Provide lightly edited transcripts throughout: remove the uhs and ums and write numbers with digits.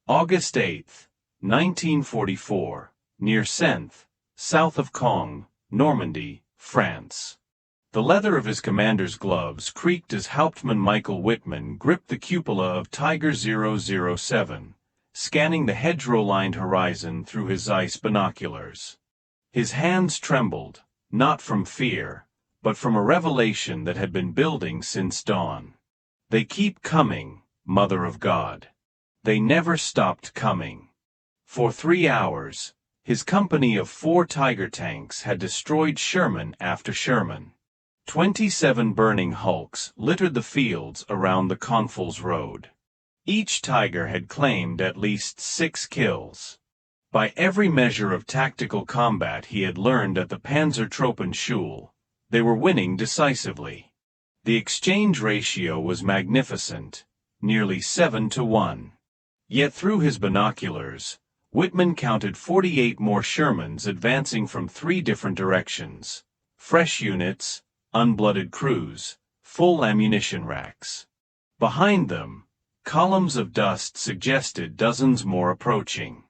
August 8, 1944, near Senth, south of Caen, Normandy, France. The leather of his commander's gloves creaked as Hauptmann Michael Wittmann gripped the cupola of Tiger 007, scanning the hedgerow-lined horizon through his Zeiss binoculars. His hands trembled, not from fear, but from a revelation that had been building since dawn. They keep coming, Mother of God. They never stopped coming. For 3 hours, his company of 4 Tiger tanks had destroyed Sherman after Sherman. 27 burning hulks littered the fields around the Confels Road. Each Tiger had claimed at least 6 kills. By every measure of tactical combat he had learned at the Panzertruppenschule, they were winning decisively. The exchange ratio was magnificent, nearly 7-to-1. Yet through his binoculars, Wittmann counted 48 more Shermans advancing from 3 different directions: fresh units, unblooded crews, full ammunition racks. Behind them, columns of dust suggested dozens more approaching.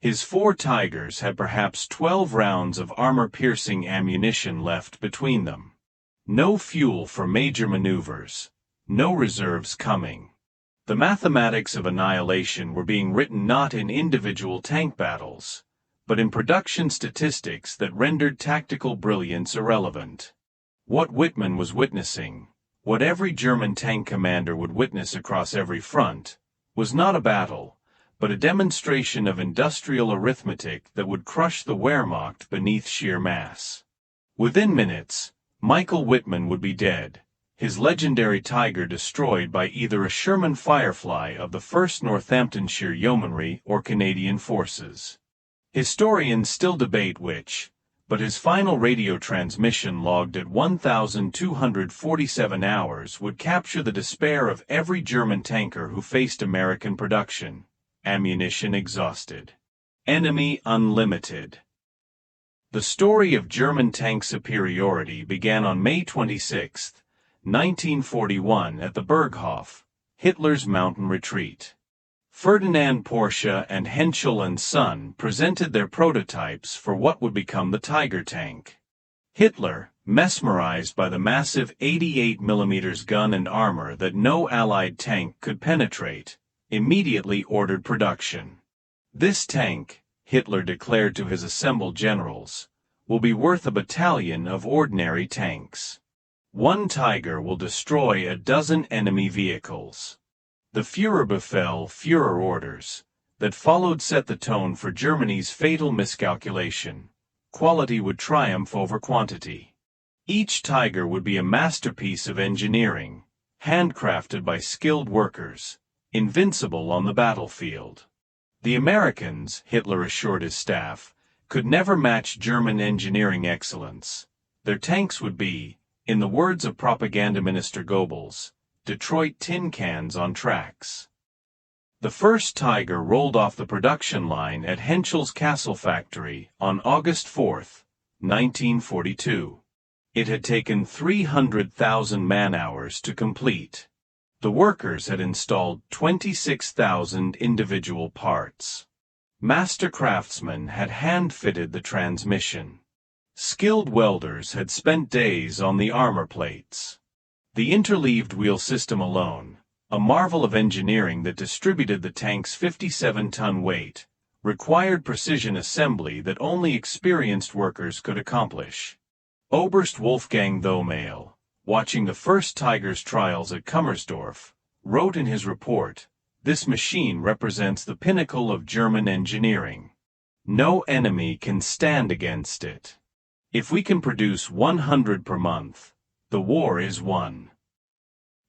His 4 Tigers had perhaps 12 rounds of armor-piercing ammunition left between them. No fuel for major maneuvers, no reserves coming. The mathematics of annihilation were being written not in individual tank battles, but in production statistics that rendered tactical brilliance irrelevant. What Wittmann was witnessing, what every German tank commander would witness across every front, was not a battle, but a demonstration of industrial arithmetic that would crush the Wehrmacht beneath sheer mass. Within minutes, Michael Wittmann would be dead, his legendary Tiger destroyed by either a Sherman Firefly of the 1st Northamptonshire Yeomanry or Canadian forces. Historians still debate which, but his final radio transmission logged at 1,247 hours would capture the despair of every German tanker who faced American production, ammunition exhausted, enemy unlimited. The story of German tank superiority began on May 26, 1941 at the Berghof, Hitler's mountain retreat. Ferdinand Porsche and Henschel and Son presented their prototypes for what would become the Tiger tank. Hitler, mesmerized by the massive 88mm gun and armor that no Allied tank could penetrate, immediately ordered production. This tank, Hitler declared to his assembled generals, will be worth a battalion of ordinary tanks. 1 Tiger will destroy a dozen enemy vehicles. The Führerbefehl, Führer orders, that followed set the tone for Germany's fatal miscalculation. Quality would triumph over quantity. Each Tiger would be a masterpiece of engineering, handcrafted by skilled workers, invincible on the battlefield. The Americans, Hitler assured his staff, could never match German engineering excellence. Their tanks would be, in the words of Propaganda Minister Goebbels, Detroit tin cans on tracks. The first Tiger rolled off the production line at Henschel's Castle factory on August 4, 1942. It had taken 300,000 man-hours to complete. The workers had installed 26,000 individual parts. Master craftsmen had hand-fitted the transmission. Skilled welders had spent days on the armor plates. The interleaved wheel system alone, a marvel of engineering that distributed the tank's 57-ton weight, required precision assembly that only experienced workers could accomplish. Oberst Wolfgang Thomail, watching the first Tiger's trials at Kummersdorf, wrote in his report, "This machine represents the pinnacle of German engineering. No enemy can stand against it. If we can produce 100 per month, the war is won."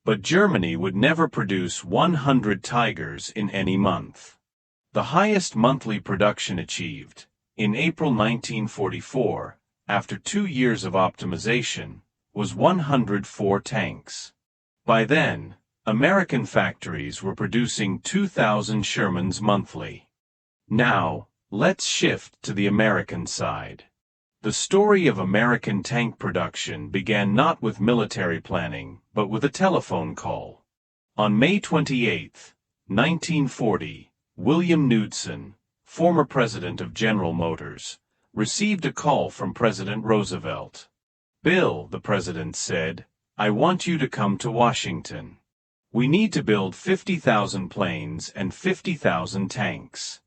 But Germany would never produce 100 Tigers in any month. The highest monthly production achieved, in April 1944, after 2 years of optimization, was 104 tanks. By then, American factories were producing 2,000 Shermans monthly. Now, let's shift to the American side. The story of American tank production began not with military planning, but with a telephone call. On May 28, 1940, William Knudsen, former president of General Motors, received a call from President Roosevelt. "Bill," the president said, "I want you to come to Washington. We need to build 50,000 planes and 50,000 tanks."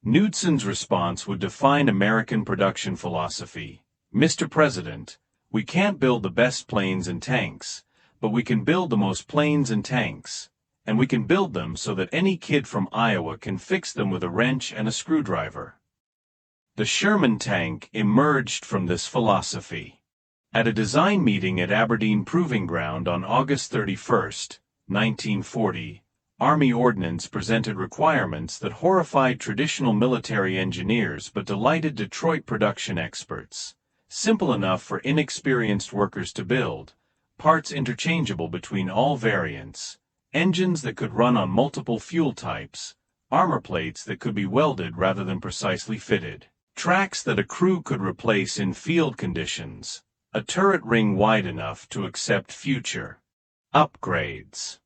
Knudsen's response would define American production philosophy. "Mr. President, we can't build the best planes and tanks, but we can build the most planes and tanks, and we can build them so that any kid from Iowa can fix them with a wrench and a screwdriver." The Sherman tank emerged from this philosophy. At a design meeting at Aberdeen Proving Ground on August 31, 1940, Army Ordnance presented requirements that horrified traditional military engineers but delighted Detroit production experts. Simple enough for inexperienced workers to build, parts interchangeable between all variants, engines that could run on multiple fuel types, armor plates that could be welded rather than precisely fitted, tracks that a crew could replace in field conditions, a turret ring wide enough to accept future upgrades.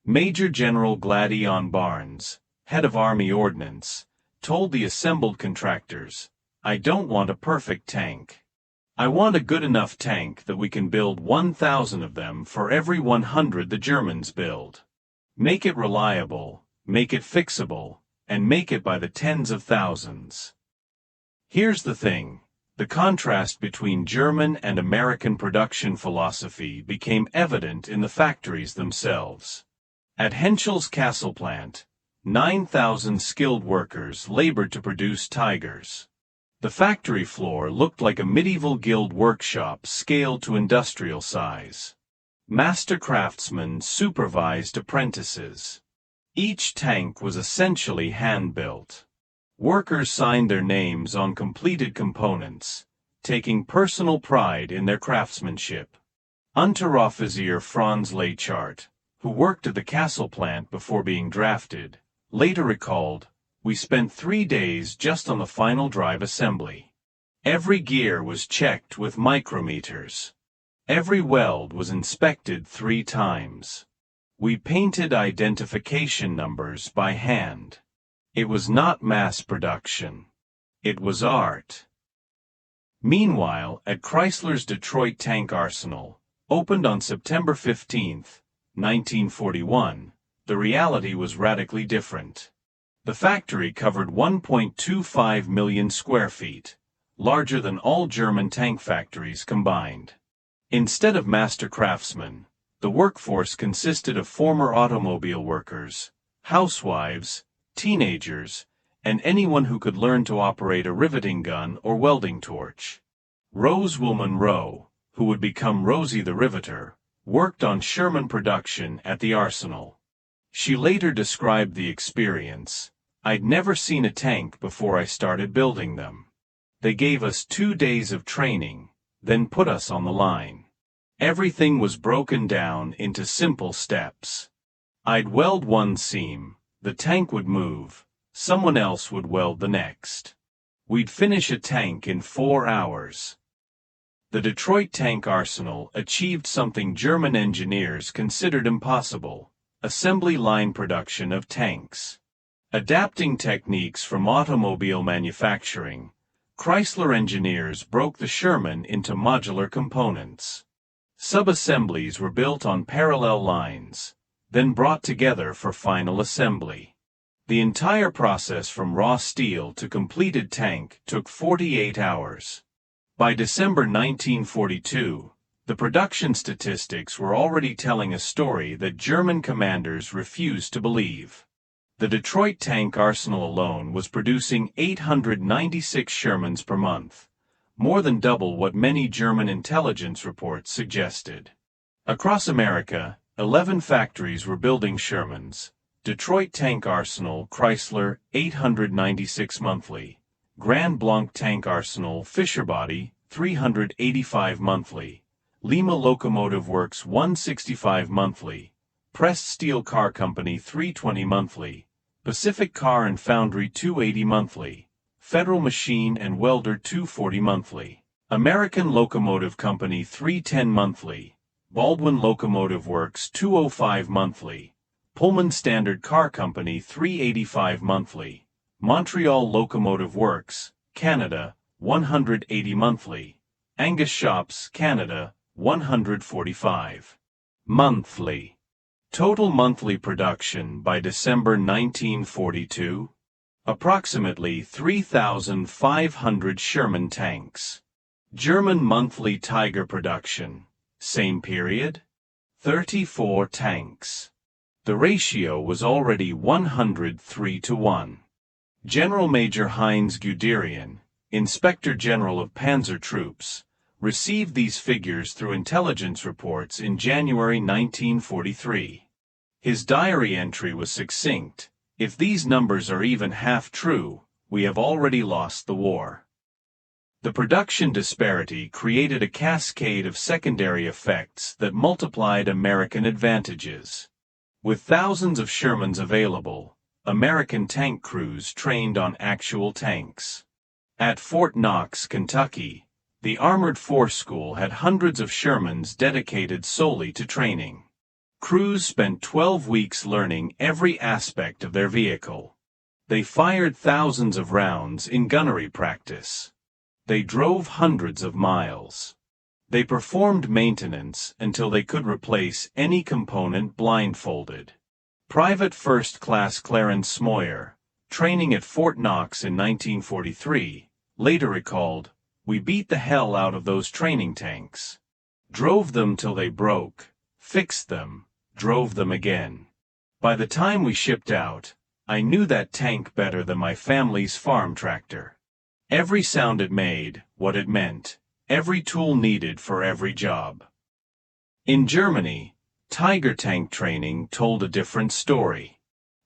Major General Gladion Barnes, head of Army Ordnance, told the assembled contractors, "I don't want a perfect tank. I want a good enough tank that we can build 1,000 of them for every 100 the Germans build. Make it reliable, make it fixable, and make it by the tens of thousands." Here's the thing. The contrast between German and American production philosophy became evident in the factories themselves. At Henschel's Castle plant, 9,000 skilled workers labored to produce Tigers. The factory floor looked like a medieval guild workshop scaled to industrial size. Master craftsmen supervised apprentices. Each tank was essentially hand-built. Workers signed their names on completed components, taking personal pride in their craftsmanship. Unteroffizier Franz Leichhardt, who worked at the Castle plant before being drafted, later recalled, "We spent 3 days just on the final drive assembly. Every gear was checked with micrometers. Every weld was inspected 3 times. We painted identification numbers by hand. It was not mass production. It was art." Meanwhile, at Chrysler's Detroit Tank Arsenal, opened on September 15, 1941, the reality was radically different. The factory covered 1.25 million square feet, larger than all German tank factories combined. Instead of master craftsmen, the workforce consisted of former automobile workers, housewives, teenagers, and anyone who could learn to operate a riveting gun or welding torch. Rose Woolman Rowe, who would become Rosie the Riveter, worked on Sherman production at the Arsenal. She later described the experience, "I'd never seen a tank before I started building them. They gave us 2 days of training, then put us on the line. Everything was broken down into simple steps. I'd weld one seam, the tank would move, someone else would weld the next. We'd finish a tank in 4 hours." The Detroit Tank Arsenal achieved something German engineers considered impossible: assembly line production of tanks. Adapting techniques from automobile manufacturing, Chrysler engineers broke the Sherman into modular components. Sub-assemblies were built on parallel lines, then brought together for final assembly. The entire process from raw steel to completed tank took 48 hours. By December 1942, the production statistics were already telling a story that German commanders refused to believe. The Detroit Tank Arsenal alone was producing 896 Shermans per month, more than double what many German intelligence reports suggested. Across America, 11 factories were building Shermans: Detroit Tank Arsenal, Chrysler, 896 monthly; Grand Blanc Tank Arsenal, Fisher Body, 385 monthly; Lima Locomotive Works, 165 monthly; Pressed Steel Car Company, 320 monthly; Pacific Car and Foundry, 280 monthly; Federal Machine and Welder, 240 monthly; American Locomotive Company, 310 monthly; Baldwin Locomotive Works, 205 monthly; Pullman Standard Car Company $385 monthly, Montreal Locomotive Works, Canada, $180 monthly, Angus Shops, Canada, $145 monthly. Total monthly production by December 1942? Approximately 3,500 Sherman tanks. German monthly Tiger production, same period? 34 tanks. The ratio was already 103:1. General Major Heinz Guderian, Inspector General of Panzer Troops, received these figures through intelligence reports in January 1943. His diary entry was succinct: "If these numbers are even half true, we have already lost the war." The production disparity created a cascade of secondary effects that multiplied American advantages. With thousands of Shermans available, American tank crews trained on actual tanks. At Fort Knox, Kentucky, the Armored Force School had hundreds of Shermans dedicated solely to training. Crews spent 12 weeks learning every aspect of their vehicle. They fired thousands of rounds in gunnery practice. They drove hundreds of miles. They performed maintenance until they could replace any component blindfolded. Private First Class Clarence Smoyer, training at Fort Knox in 1943, later recalled, "We beat the hell out of those training tanks. Drove them till they broke, fixed them, drove them again. By the time we shipped out, I knew that tank better than my family's farm tractor. Every sound it made, what it meant, every tool needed for every job." In Germany, Tiger tank training told a different story.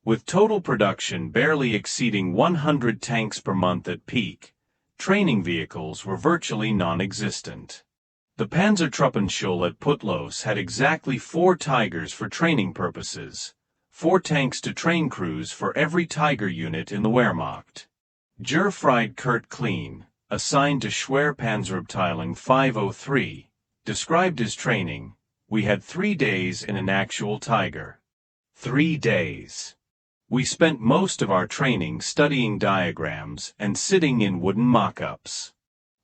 With total production barely exceeding 100 tanks per month at peak, training vehicles were virtually non-existent. The Panzertruppenschule at Putlos had exactly 4 Tigers for training purposes, 4 tanks to train crews for every Tiger unit in the Wehrmacht. Gerfried Kurt Kleen, assigned to Schwer Panzerabteilung 503, described his training: "We had 3 days in an actual Tiger. 3 days. We spent most of our training studying diagrams and sitting in wooden mock-ups.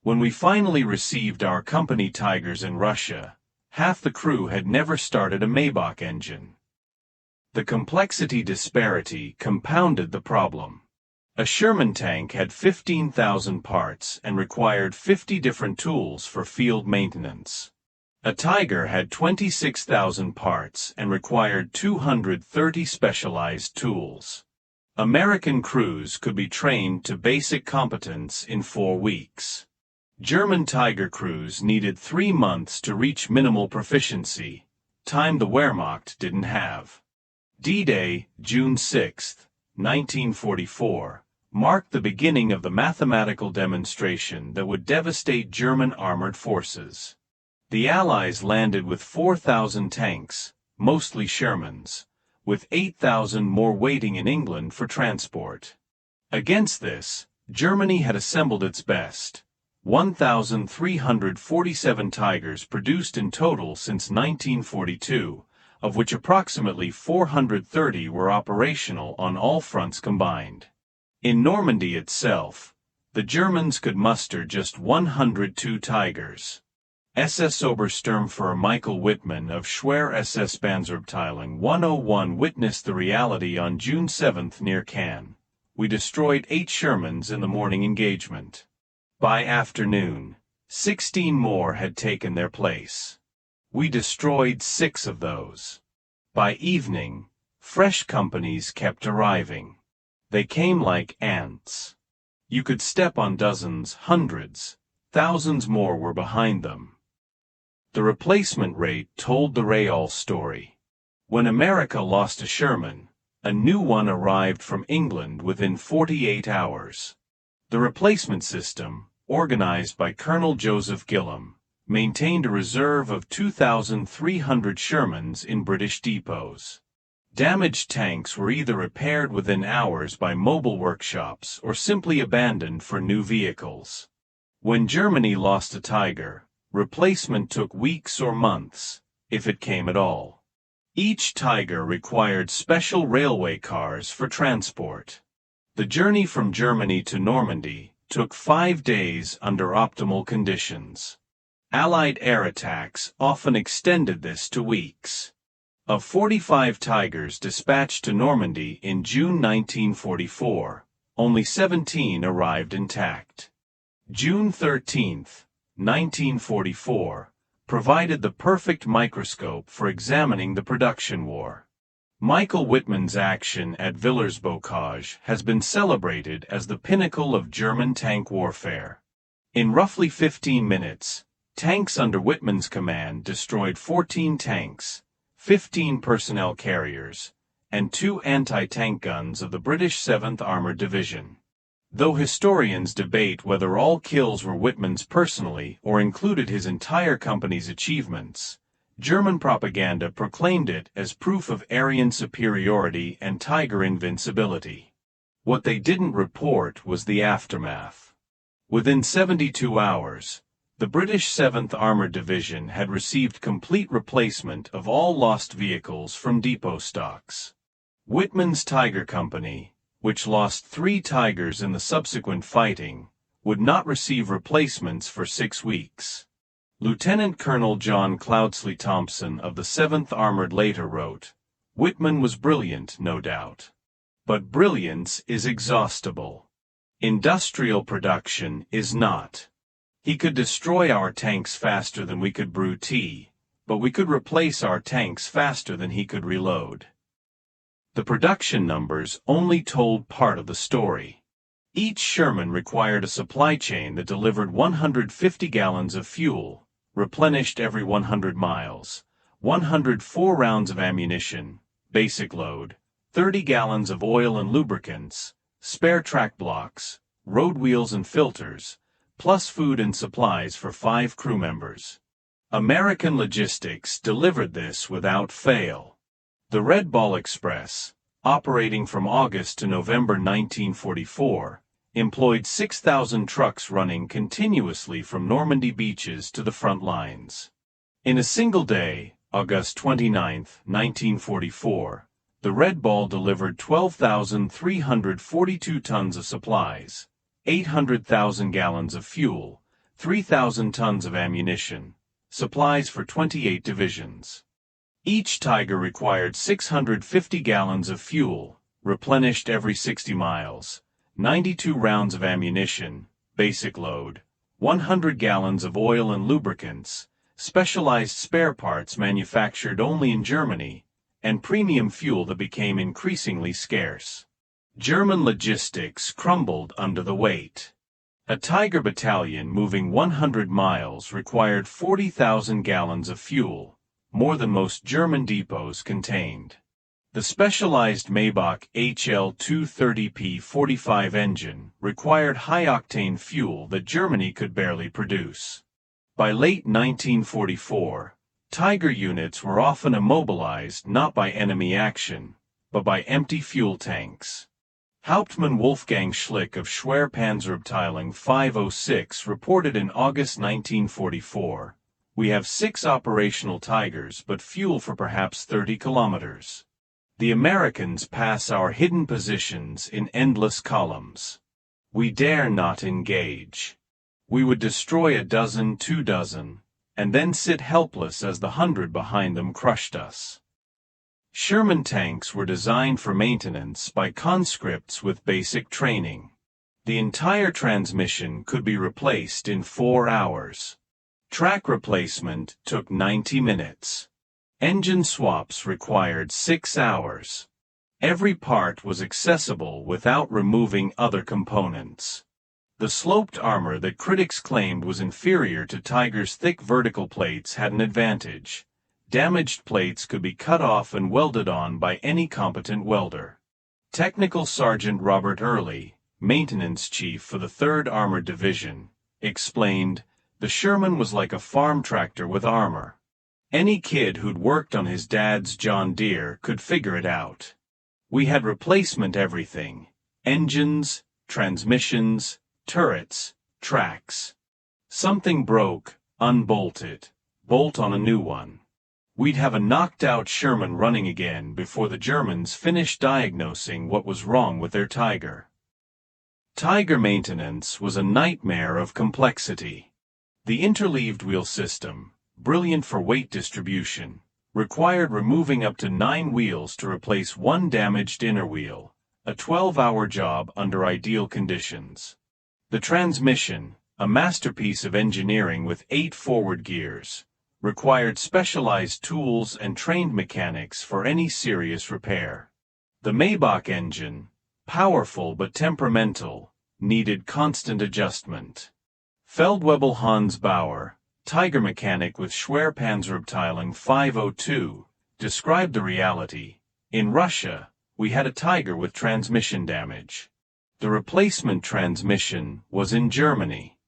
When we finally received our company Tigers in Russia, half the crew had never started a Maybach engine." The complexity disparity compounded the problem. A Sherman tank had 15,000 parts and required 50 different tools for field maintenance. A Tiger had 26,000 parts and required 230 specialized tools. American crews could be trained to basic competence in 4 weeks. German Tiger crews needed 3 months to reach minimal proficiency, time the Wehrmacht didn't have. D-Day, June 6, 1944, marked the beginning of the mathematical demonstration that would devastate German armored forces. The Allies landed with 4,000 tanks, mostly Shermans, with 8,000 more waiting in England for transport. Against this, Germany had assembled its best, 1,347 Tigers produced in total since 1942, of which approximately 430 were operational on all fronts combined. In Normandy itself, the Germans could muster just 102 Tigers. SS Obersturmführer Michael Wittmann of Schwer SS Panzerabteilung 101 witnessed the reality on June 7 near Cannes. "We destroyed 8 Shermans in the morning engagement. By afternoon, 16 more had taken their place. We destroyed 6 of those. By evening, fresh companies kept arriving. They came like ants. You could step on dozens, hundreds, thousands more were behind them." The replacement rate told the real story. When America lost a Sherman, a new one arrived from England within 48 hours. The replacement system, organized by Colonel Joseph Gillam, maintained a reserve of 2,300 Shermans in British depots. Damaged tanks were either repaired within hours by mobile workshops or simply abandoned for new vehicles. When Germany lost a Tiger, replacement took weeks or months, if it came at all. Each Tiger required special railway cars for transport. The journey from Germany to Normandy took 5 days under optimal conditions. Allied air attacks often extended this to weeks. Of 45 Tigers dispatched to Normandy in June 1944, only 17 arrived intact. June 13, 1944, provided the perfect microscope for examining the production war. Michael Wittmann's action at Villers-Bocage has been celebrated as the pinnacle of German tank warfare. In roughly 15 minutes, tanks under Wittmann's command destroyed 14 tanks, 15 personnel carriers, and 2 anti-tank guns of the British 7th Armoured Division. Though historians debate whether all kills were Wittmann's personally or included his entire company's achievements, German propaganda proclaimed it as proof of Aryan superiority and Tiger invincibility. What they didn't report was the aftermath. Within 72 hours, the British 7th Armoured Division had received complete replacement of all lost vehicles from depot stocks. Wittmann's Tiger Company, which lost 3 Tigers in the subsequent fighting, would not receive replacements for 6 weeks. Lieutenant Colonel John Cloudsley Thompson of the 7th Armored later wrote, "Wittmann was brilliant, no doubt. But brilliance is exhaustible. Industrial production is not. He could destroy our tanks faster than we could brew tea, but we could replace our tanks faster than he could reload." The production numbers only told part of the story. Each Sherman required a supply chain that delivered 150 gallons of fuel, replenished every 100 miles, 104 rounds of ammunition, basic load, 30 gallons of oil and lubricants, spare track blocks, road wheels and filters, plus food and supplies for 5 crew members. American logistics delivered this without fail. The Red Ball Express, operating from August to November 1944, employed 6,000 trucks running continuously from Normandy beaches to the front lines. In a single day, August 29, 1944, the Red Ball delivered 12,342 tons of supplies, 800,000 gallons of fuel, 3,000 tons of ammunition, supplies for 28 divisions. Each Tiger required 650 gallons of fuel, replenished every 60 miles, 92 rounds of ammunition, basic load, 100 gallons of oil and lubricants, specialized spare parts manufactured only in Germany, and premium fuel that became increasingly scarce. German logistics crumbled under the weight. A Tiger battalion moving 100 miles required 40,000 gallons of fuel, more than most German depots contained. The specialized Maybach HL-230P45 engine required high-octane fuel that Germany could barely produce. By late 1944, Tiger units were often immobilized not by enemy action, but by empty fuel tanks. Hauptmann Wolfgang Schlick of Schwer Panzerabteilung 506 reported in August 1944, "We have 6 operational Tigers but fuel for perhaps 30 kilometers. The Americans pass our hidden positions in endless columns. We dare not engage. We would destroy a dozen, 2 dozen, and then sit helpless as the 100 behind them crushed us." Sherman tanks were designed for maintenance by conscripts with basic training. The entire transmission could be replaced in 4 hours. Track replacement took 90 minutes. Engine swaps required 6 hours. Every part was accessible without removing other components. The sloped armor that critics claimed was inferior to Tiger's thick vertical plates had an advantage. Damaged plates could be cut off and welded on by any competent welder. Technical Sergeant Robert Early, maintenance chief for the 3rd Armored Division, explained, "The Sherman was like a farm tractor with armor. Any kid who'd worked on his dad's John Deere could figure it out. We had replacement everything: engines, transmissions, turrets, tracks. Something broke, unbolt it, bolt on a new one. We'd have a knocked-out Sherman running again before the Germans finished diagnosing what was wrong with their Tiger. Tiger maintenance was a nightmare of complexity. The interleaved wheel system, brilliant for weight distribution, required removing up to 9 wheels to replace one damaged inner wheel, a 12-hour job under ideal conditions. The transmission, a masterpiece of engineering with 8 forward gears, required specialized tools and trained mechanics for any serious repair. The Maybach engine, powerful but temperamental, needed constant adjustment. Feldwebel Hans Bauer, Tiger mechanic with Schwerpanzerabteilung 502, described the reality. In Russia, we had a Tiger with transmission damage. The replacement transmission was in Germany.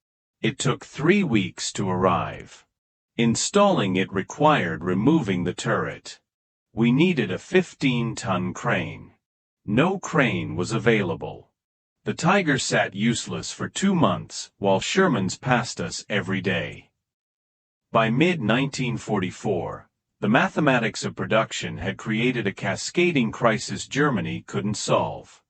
It took 3 weeks to arrive. Installing it required removing the turret. We needed a 15-ton crane. No crane was available. The Tiger sat useless for 2 months while Shermans passed us every day. By mid-1944, the mathematics of production had created a cascading crisis Germany couldn't solve.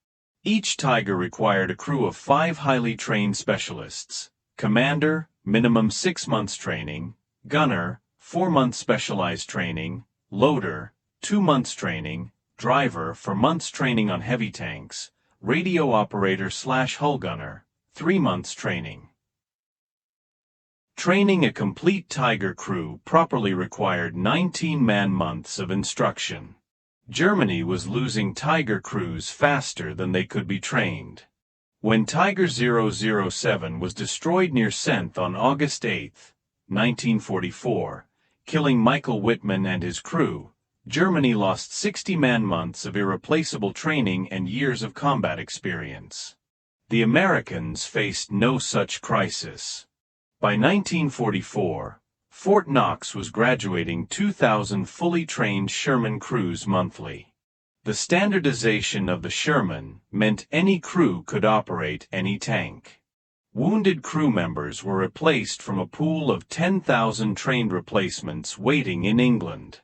Each Tiger required a crew of 5 highly trained specialists: commander, minimum 6 months training; gunner, 4 months specialized training; loader, 2 months training; driver, 4 months training on heavy tanks; radio operator/hull gunner, 3 months training. Training a complete Tiger crew properly required 19 man-months of instruction. Germany was losing Tiger crews faster than they could be trained. When Tiger 007 was destroyed near Senth on August 8, 1944, killing Michael Wittmann and his crew, Germany lost 60 man-months of irreplaceable training and years of combat experience. The Americans faced no such crisis. By 1944, Fort Knox was graduating 2,000 fully trained Sherman crews monthly. The standardization of the Sherman meant any crew could operate any tank. Wounded crew members were replaced from a pool of 10,000 trained replacements waiting in England.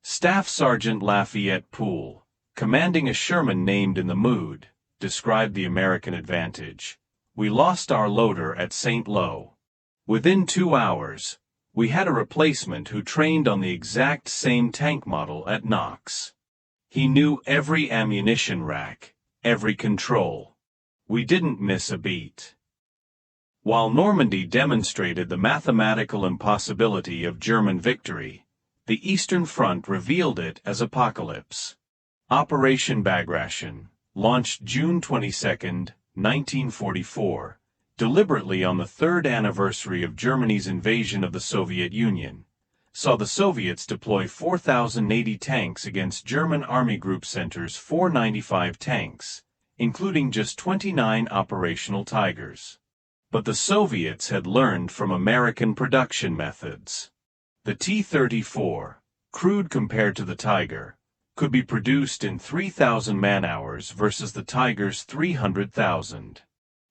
Staff Sergeant Lafayette Poole, commanding a Sherman named in the Mood, described the American advantage. "We lost our loader at St. Lo. Within 2 hours, we had a replacement who trained on the exact same tank model at Knox. He knew every ammunition rack, every control. We didn't miss a beat." While Normandy demonstrated the mathematical impossibility of German victory, the Eastern Front revealed it as apocalypse. Operation Bagration, launched June 22, 1944, deliberately on the 3rd anniversary of Germany's invasion of the Soviet Union, saw the Soviets deploy 4,080 tanks against German Army Group Center's 495 tanks, including just 29 operational Tigers. But the Soviets had learned from American production methods. The T-34, crude compared to the Tiger, could be produced in 3,000 man-hours versus the Tiger's 300,000.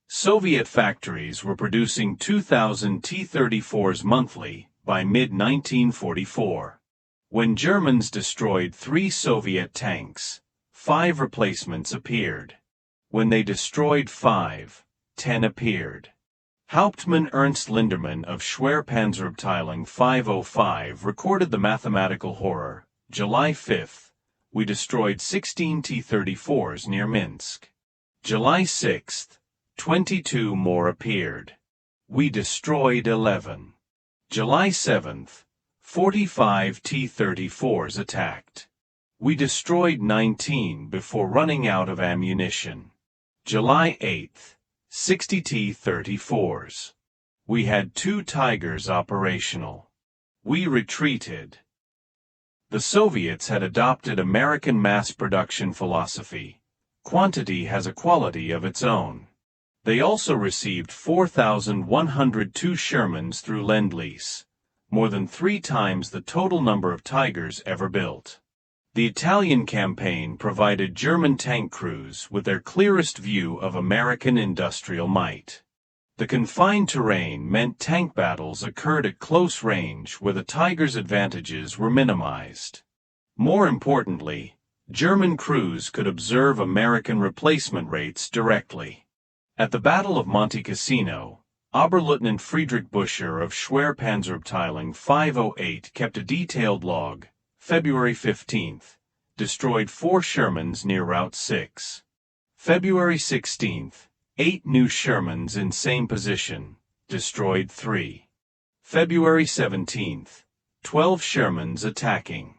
Soviet factories were producing 2,000 T-34s monthly by mid-1944. When Germans destroyed 3 Soviet tanks, 5 replacements appeared. When they destroyed 5, 10 appeared. Hauptmann Ernst Lindermann of Schwerpanzerabteilung 505 recorded the mathematical horror. July 5, we destroyed 16 T-34s near Minsk. July 6, 22 more appeared. We destroyed 11. July 7, 45 T-34s attacked. We destroyed 19 before running out of ammunition. July 8, 60 T-34s. We had 2 Tigers operational. We retreated. The Soviets had adopted American mass production philosophy. Quantity has a quality of its own. They also received 4,102 Shermans through Lend-Lease, more than 3 times the total number of Tigers ever built. The Italian campaign provided German tank crews with their clearest view of American industrial might. The confined terrain meant tank battles occurred at close range where the Tiger's advantages were minimized. More importantly, German crews could observe American replacement rates directly. At the Battle of Monte Cassino, Oberleutnant Friedrich Buscher of Schwerpanzerabteilung 508 kept a detailed log. February 15th, destroyed 4 Shermans near Route 6. February 16th, 8 new Shermans in same position, destroyed 3. February 17th, 12 Shermans attacking.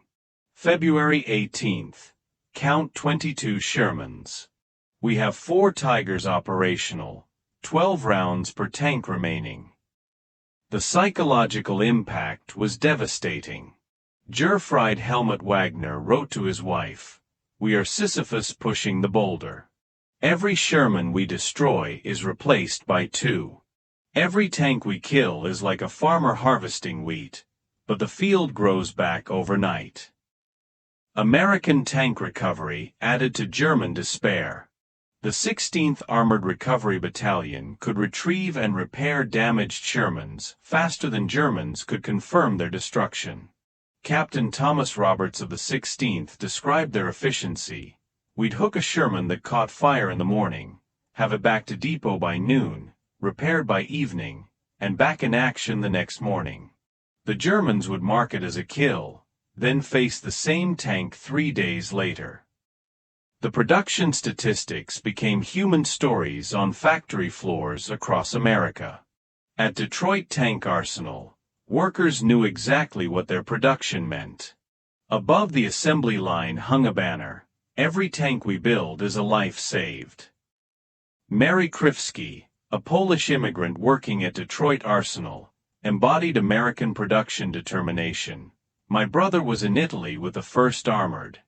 February 18th, count 22 Shermans. We have 4 Tigers operational, 12 rounds per tank remaining. The psychological impact was devastating. Gerfried Helmut Wagner wrote to his wife, "We are Sisyphus pushing the boulder. Every Sherman we destroy is replaced by 2. Every tank we kill is like a farmer harvesting wheat, but the field grows back overnight." American tank recovery added to German despair. The 16th Armored Recovery Battalion could retrieve and repair damaged Shermans faster than Germans could confirm their destruction. Captain Thomas Roberts of the 16th described their efficiency. "We'd hook a Sherman that caught fire in the morning, have it back to depot by noon, repaired by evening, and back in action the next morning. The Germans would mark it as a kill, then face the same tank 3 days later." The production statistics became human stories on factory floors across America. At Detroit Tank Arsenal, workers knew exactly what their production meant. Above the assembly line hung a banner, "Every tank we build is a life saved." Mary Krivsky, a Polish immigrant working at Detroit Arsenal, embodied American production determination. "My brother was in Italy with the 1st Armored.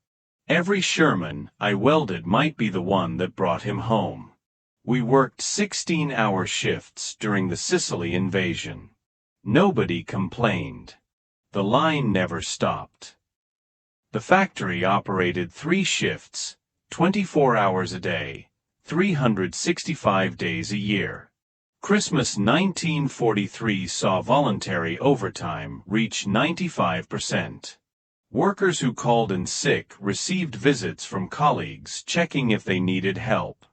Every Sherman I welded might be the one that brought him home. We worked 16-hour shifts during the Sicily invasion. Nobody complained. The line never stopped." The factory operated 3 shifts, 24 hours a day, 365 days a year. Christmas 1943 saw voluntary overtime reach 95%. Workers who called in sick received visits from colleagues checking if they needed help.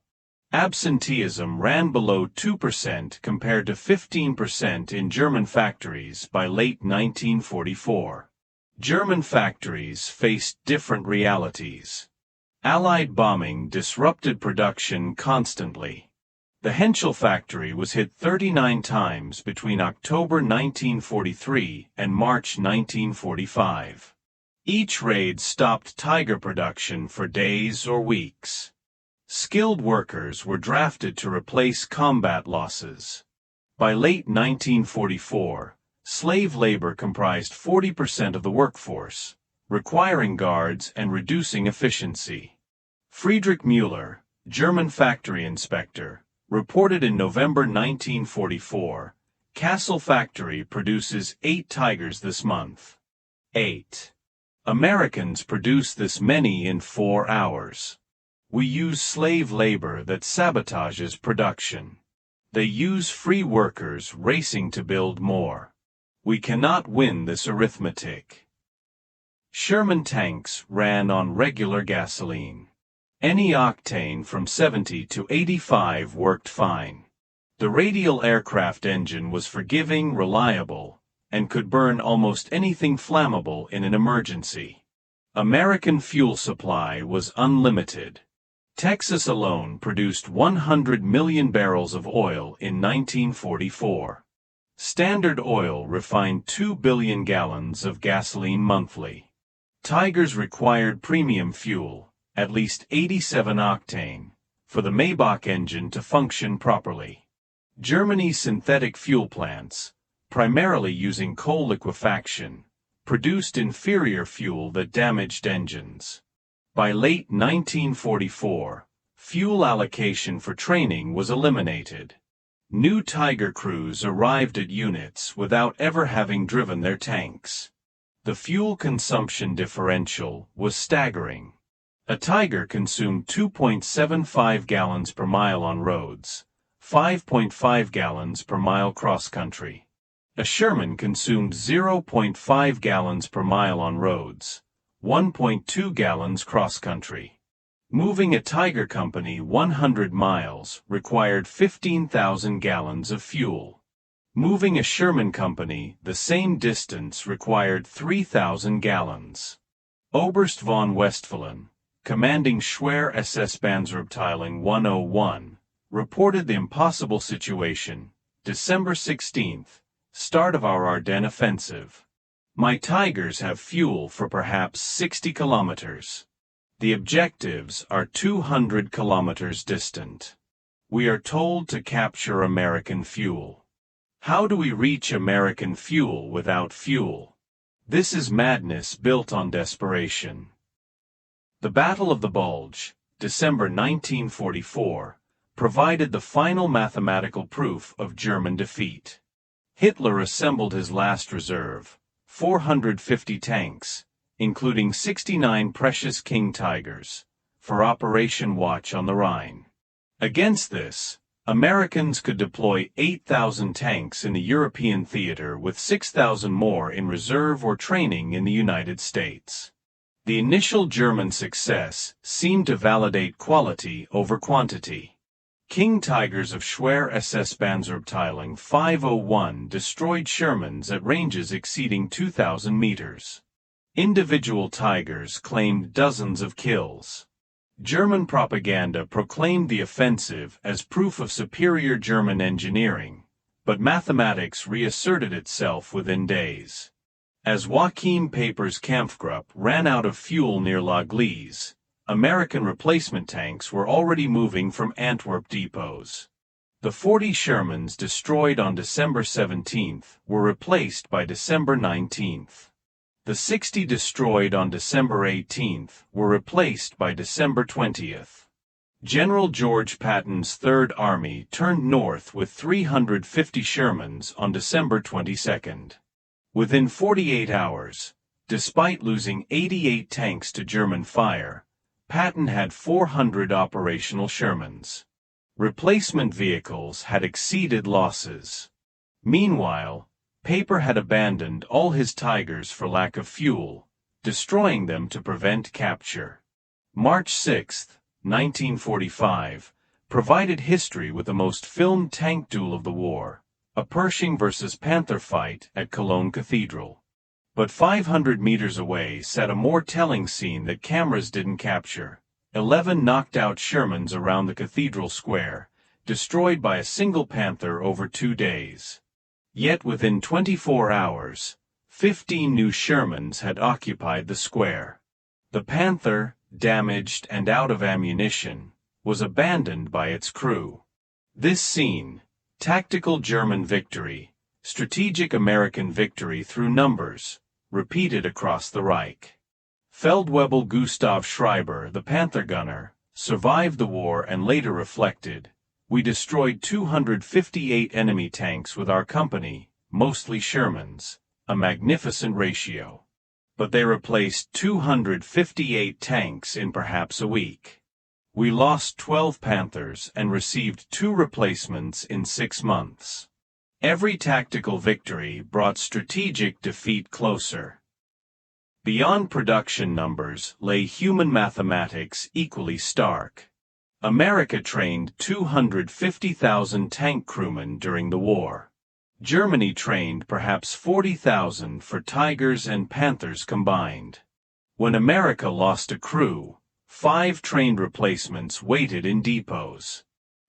Absenteeism ran below 2% compared to 15% in German factories by late 1944. German factories faced different realities. Allied bombing disrupted production constantly. The Henschel factory was hit 39 times between October 1943 and March 1945. Each raid stopped Tiger production for days or weeks. Skilled workers were drafted to replace combat losses. By late 1944, slave labor comprised 40% of the workforce, requiring guards and reducing efficiency. Friedrich Müller, German factory inspector, reported in November 1944, "Kassel factory produces 8 Tigers this month." 8. Americans produce this many in 4 hours. We use slave labor that sabotages production. They use free workers racing to build more. We cannot win this arithmetic. Sherman tanks ran on regular gasoline. Any octane from 70 to 85 worked fine. The radial aircraft engine was forgiving, reliable, and could burn almost anything flammable in an emergency. American fuel supply was unlimited. Texas alone produced 100 million barrels of oil in 1944. Standard Oil refined 2 billion gallons of gasoline monthly. Tigers required premium fuel, at least 87 octane, for the Maybach engine to function properly. Germany's synthetic fuel plants, primarily using coal liquefaction, produced inferior fuel that damaged engines. By late 1944, fuel allocation for training was eliminated. New Tiger crews arrived at units without ever having driven their tanks. The fuel consumption differential was staggering. A Tiger consumed 2.75 gallons per mile on roads, 5.5 gallons per mile cross-country. A Sherman consumed 0.5 gallons per mile on roads, 1.2 gallons cross-country. Moving a Tiger Company 100 miles required 15,000 gallons of fuel. Moving a Sherman Company the same distance required 3,000 gallons. Oberst von Westphalen, commanding Schwer SS Panzerabteilung 101, reported the impossible situation, December 16, start of our Ardennes offensive. My Tigers have fuel for perhaps 60 kilometers. The objectives are 200 kilometers distant. We are told to capture American fuel. How do we reach American fuel without fuel? This is madness built on desperation. The Battle of the Bulge, December 1944, provided the final mathematical proof of German defeat. Hitler assembled his last reserve, 450 tanks, including 69 precious King Tigers, for Operation Watch on the Rhine. Against this, Americans could deploy 8,000 tanks in the European theater with 6,000 more in reserve or training in the United States. The initial German success seemed to validate quality over quantity. King Tigers of Schwer SS Panzerabteilung 501 destroyed Shermans at ranges exceeding 2,000 meters. Individual Tigers claimed dozens of kills. German propaganda proclaimed the offensive as proof of superior German engineering, but mathematics reasserted itself within days. As Joachim Paper's Kampfgruppe ran out of fuel near La Gleize, American replacement tanks were already moving from Antwerp depots. The 40 Shermans destroyed on December 17 were replaced by December 19. The 60 destroyed on December 18 were replaced by December 20. General George Patton's Third Army turned north with 350 Shermans on December 22. Within 48 hours, despite losing 88 tanks to German fire, Patton had 400 operational Shermans. Replacement vehicles had exceeded losses. Meanwhile, Paper had abandoned all his Tigers for lack of fuel, destroying them to prevent capture. March 6, 1945, provided history with the most filmed tank duel of the war, a Pershing versus Panther fight at Cologne Cathedral. But 500 meters away sat a more telling scene that cameras didn't capture. 11 knocked-out Shermans around the cathedral square, destroyed by a single Panther over 2 days. Yet within 24 hours, 15 new Shermans had occupied the square. The Panther, damaged and out of ammunition, was abandoned by its crew. This scene, tactical German victory, strategic American victory through numbers, repeated across the Reich. Feldwebel Gustav Schreiber, the Panther gunner, survived the war and later reflected, "We destroyed 258 enemy tanks with our company, mostly Shermans, a magnificent ratio. But they replaced 258 tanks in perhaps a week. We lost 12 Panthers and received 2 replacements in 6 months." Every tactical victory brought strategic defeat closer. Beyond production numbers lay human mathematics equally stark. America trained 250,000 tank crewmen during the war. Germany trained perhaps 40,000 for Tigers and Panthers combined. When America lost a crew, 5 trained replacements waited in depots.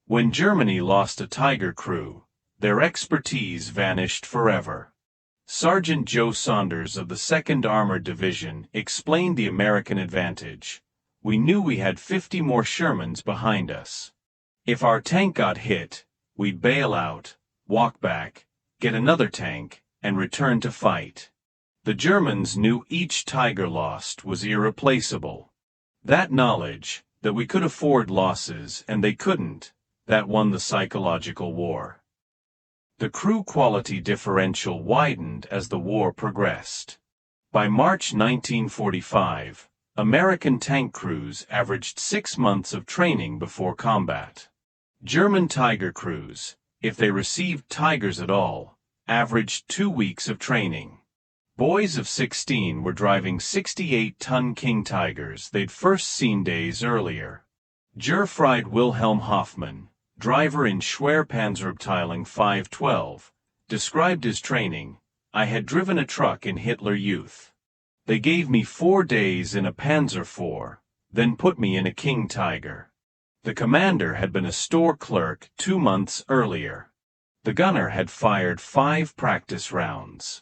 When Germany lost a Tiger crew, their expertise vanished forever. Sergeant Joe Saunders of the 2nd Armored Division explained the American advantage. "We knew we had 50 more Shermans behind us. If our tank got hit, we'd bail out, walk back, get another tank, and return to fight." The Germans knew each Tiger lost was irreplaceable. That knowledge, that we could afford losses and they couldn't, that won the psychological war. The crew quality differential widened as the war progressed. By March 1945, American tank crews averaged 6 months of training before combat. German Tiger crews, if they received tigers at all, averaged 2 weeks of training. Boys of 16 were driving 68-ton king tigers they'd first seen days earlier. Gerfried Wilhelm Hoffmann, driver in Schwerpanzerabteilung 512, described his training: "I had driven a truck in Hitler Youth. They gave me 4 days in a Panzer IV, then put me in a king tiger." The commander had been a store clerk 2 months earlier. The gunner had fired 5 practice rounds.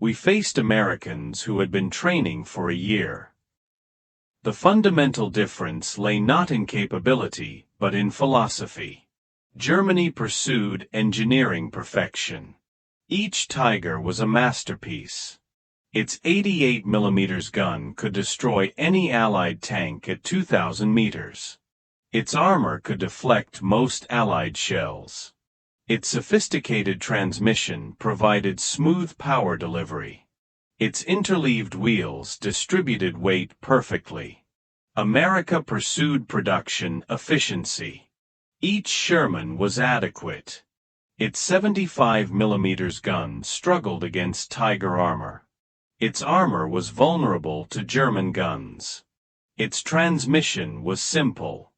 We faced Americans who had been training for a year. The fundamental difference lay not in capability, but in philosophy. Germany pursued engineering perfection. Each Tiger was a masterpiece. Its 88 mm gun could destroy any Allied tank at 2,000 meters. Its armor could deflect most Allied shells. Its sophisticated transmission provided smooth power delivery. Its interleaved wheels distributed weight perfectly. America pursued production efficiency. Each Sherman was adequate. Its 75 mm gun struggled against Tiger armor. Its armor was vulnerable to German guns. Its transmission was simple.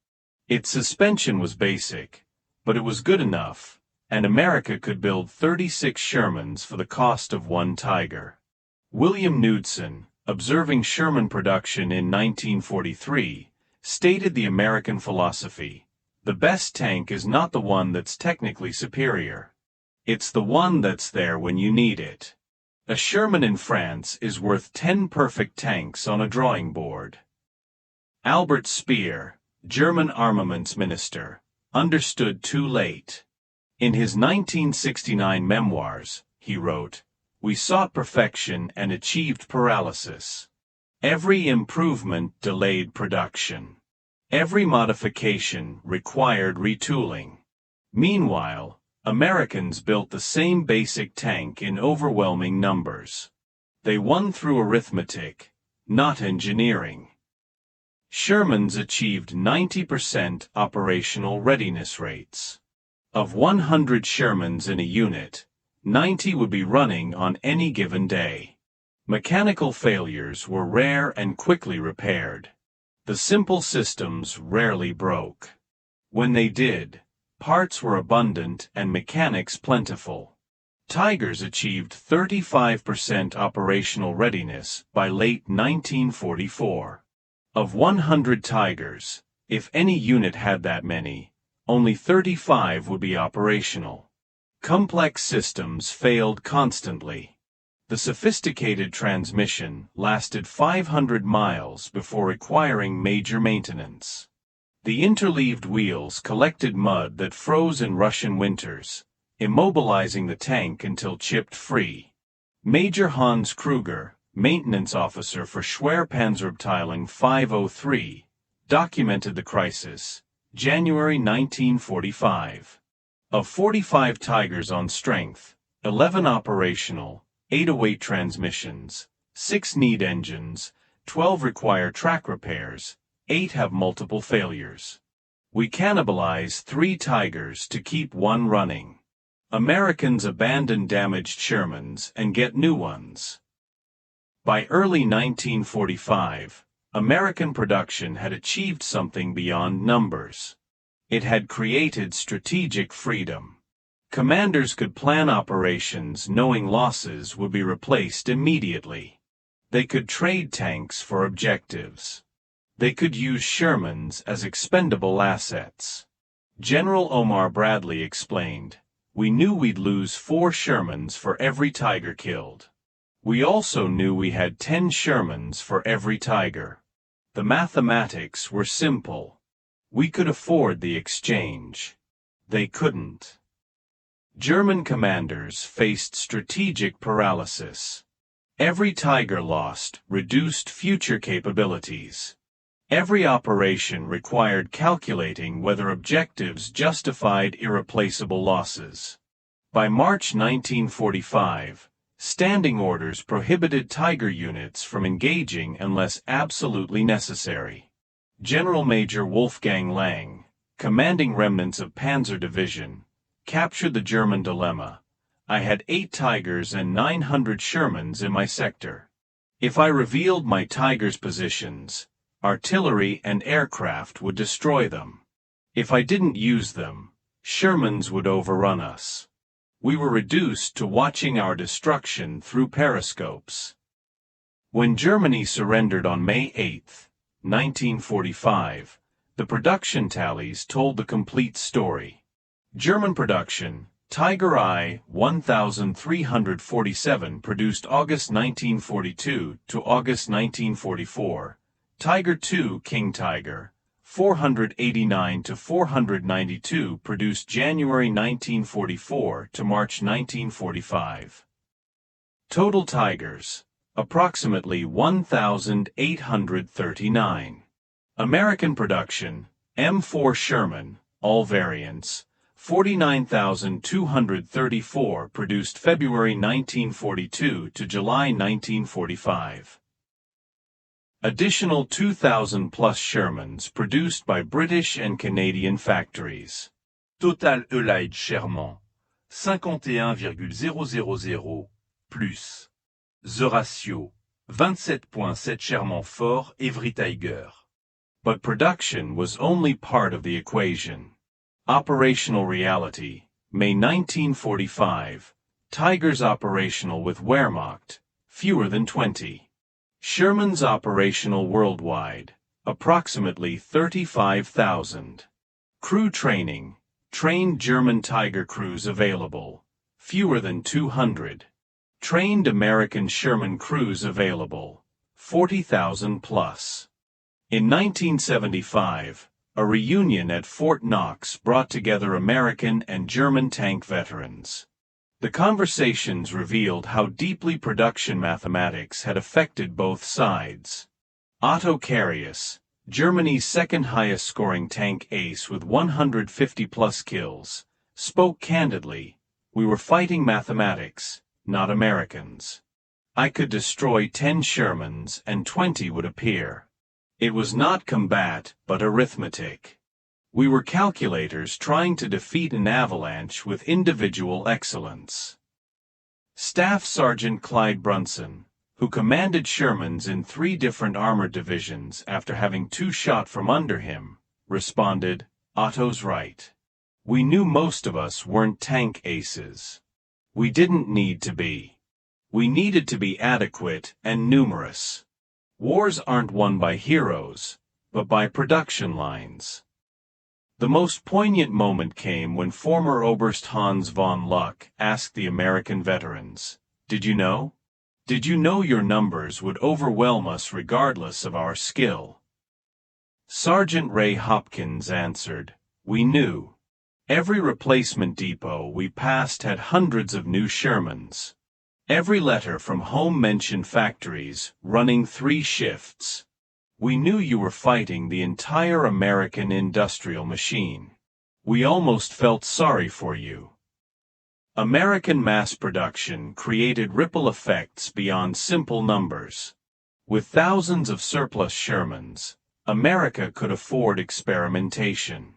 Its suspension was basic, but it was good enough, and America could build 36 Shermans for the cost of 1 Tiger. William Knudsen, observing Sherman production in 1943, stated the American philosophy: "The best tank is not the one that's technically superior. It's the one that's there when you need it." A Sherman in France is worth 10 perfect tanks on a drawing board. Albert Speer, German armaments minister, understood too late. In his 1969 memoirs, he wrote, "We sought perfection and achieved paralysis. Every improvement delayed production. Every modification required retooling. Meanwhile, Americans built the same basic tank in overwhelming numbers. They won through arithmetic, not engineering." Shermans achieved 90% operational readiness rates. Of 100 Shermans in a unit, 90 would be running on any given day. Mechanical failures were rare and quickly repaired. The simple systems rarely broke. When they did, parts were abundant and mechanics plentiful. Tigers achieved 35% operational readiness by late 1944. Of 100 Tigers, if any unit had that many, only 35 would be operational. Complex systems failed constantly. The sophisticated transmission lasted 500 miles before requiring major maintenance. The interleaved wheels collected mud that froze in Russian winters, immobilizing the tank until chipped free. Major Hans Kruger, maintenance officer for Schwerpanzerabteilung 503, documented the crisis, January 1945. Of 45 Tigers on strength, 11 operational, 8 await transmissions, 6 need engines, 12 require track repairs, 8 have multiple failures. We cannibalize 3 Tigers to keep 1 running. Americans abandon damaged Shermans and get new ones. By early 1945, American production had achieved something beyond numbers. It had created strategic freedom. Commanders could plan operations knowing losses would be replaced immediately. They could trade tanks for objectives. They could use Shermans as expendable assets. General Omar Bradley explained, "We knew we'd lose 4 Shermans for every Tiger killed. We also knew we had 10 Shermans for every Tiger. The mathematics were simple. We could afford the exchange. They couldn't." German commanders faced strategic paralysis. Every Tiger lost reduced future capabilities. Every operation required calculating whether objectives justified irreplaceable losses. By March 1945, standing orders prohibited Tiger units from engaging unless absolutely necessary. General Major Wolfgang Lang, commanding remnants of Panzer Division, captured the German dilemma. I had 8 Tigers and 900 Shermans in my sector. If I revealed my Tigers' positions, artillery and aircraft would destroy them. If I didn't use them, Shermans would overrun us. We were reduced to watching our destruction through periscopes. When Germany surrendered on May 8, 1945, the production tallies told the complete story. German production, Tiger I 1347 produced August 1942 to August 1944, Tiger II King Tiger 489 to 492 produced January 1944 to March 1945. Total Tigers, approximately 1,839. American production, M4 Sherman, all variants, 49,234 produced February 1942 to July 1945. Additional 2,000-plus Shermans produced by British and Canadian factories. Total Allied Sherman, 51,000 plus. The ratio, 27.7 Sherman for every Tiger. But production was only part of the equation. Operational reality, May 1945, Tigers operational with Wehrmacht, fewer than 20. Shermans operational worldwide, approximately 35,000. Crew training, trained German Tiger crews available, fewer than 200. Trained American Sherman crews available, 40,000 plus. In 1975, a reunion at Fort Knox brought together American and German tank veterans. The conversations revealed how deeply production mathematics had affected both sides. Otto Carius, Germany's second highest scoring tank ace with 150-plus kills, spoke candidly, "We were fighting mathematics, not Americans. I could destroy 10 Shermans and 20 would appear. It was not combat, but arithmetic. We were calculators trying to defeat an avalanche with individual excellence." Staff Sergeant Clyde Brunson, who commanded Shermans in 3 different armored divisions after having 2 shot from under him, responded, "Otto's right. We knew most of us weren't tank aces. We didn't need to be. We needed to be adequate and numerous. Wars aren't won by heroes, but by production lines." The most poignant moment came when former Oberst Hans von Luck asked the American veterans, "Did you know? Did you know your numbers would overwhelm us regardless of our skill?" Sergeant Ray Hopkins answered, "We knew. Every replacement depot we passed had hundreds of new Shermans. Every letter from home mentioned factories running 3 shifts. We knew you were fighting the entire American industrial machine. We almost felt sorry for you." American mass production created ripple effects beyond simple numbers. With thousands of surplus Shermans, America could afford experimentation.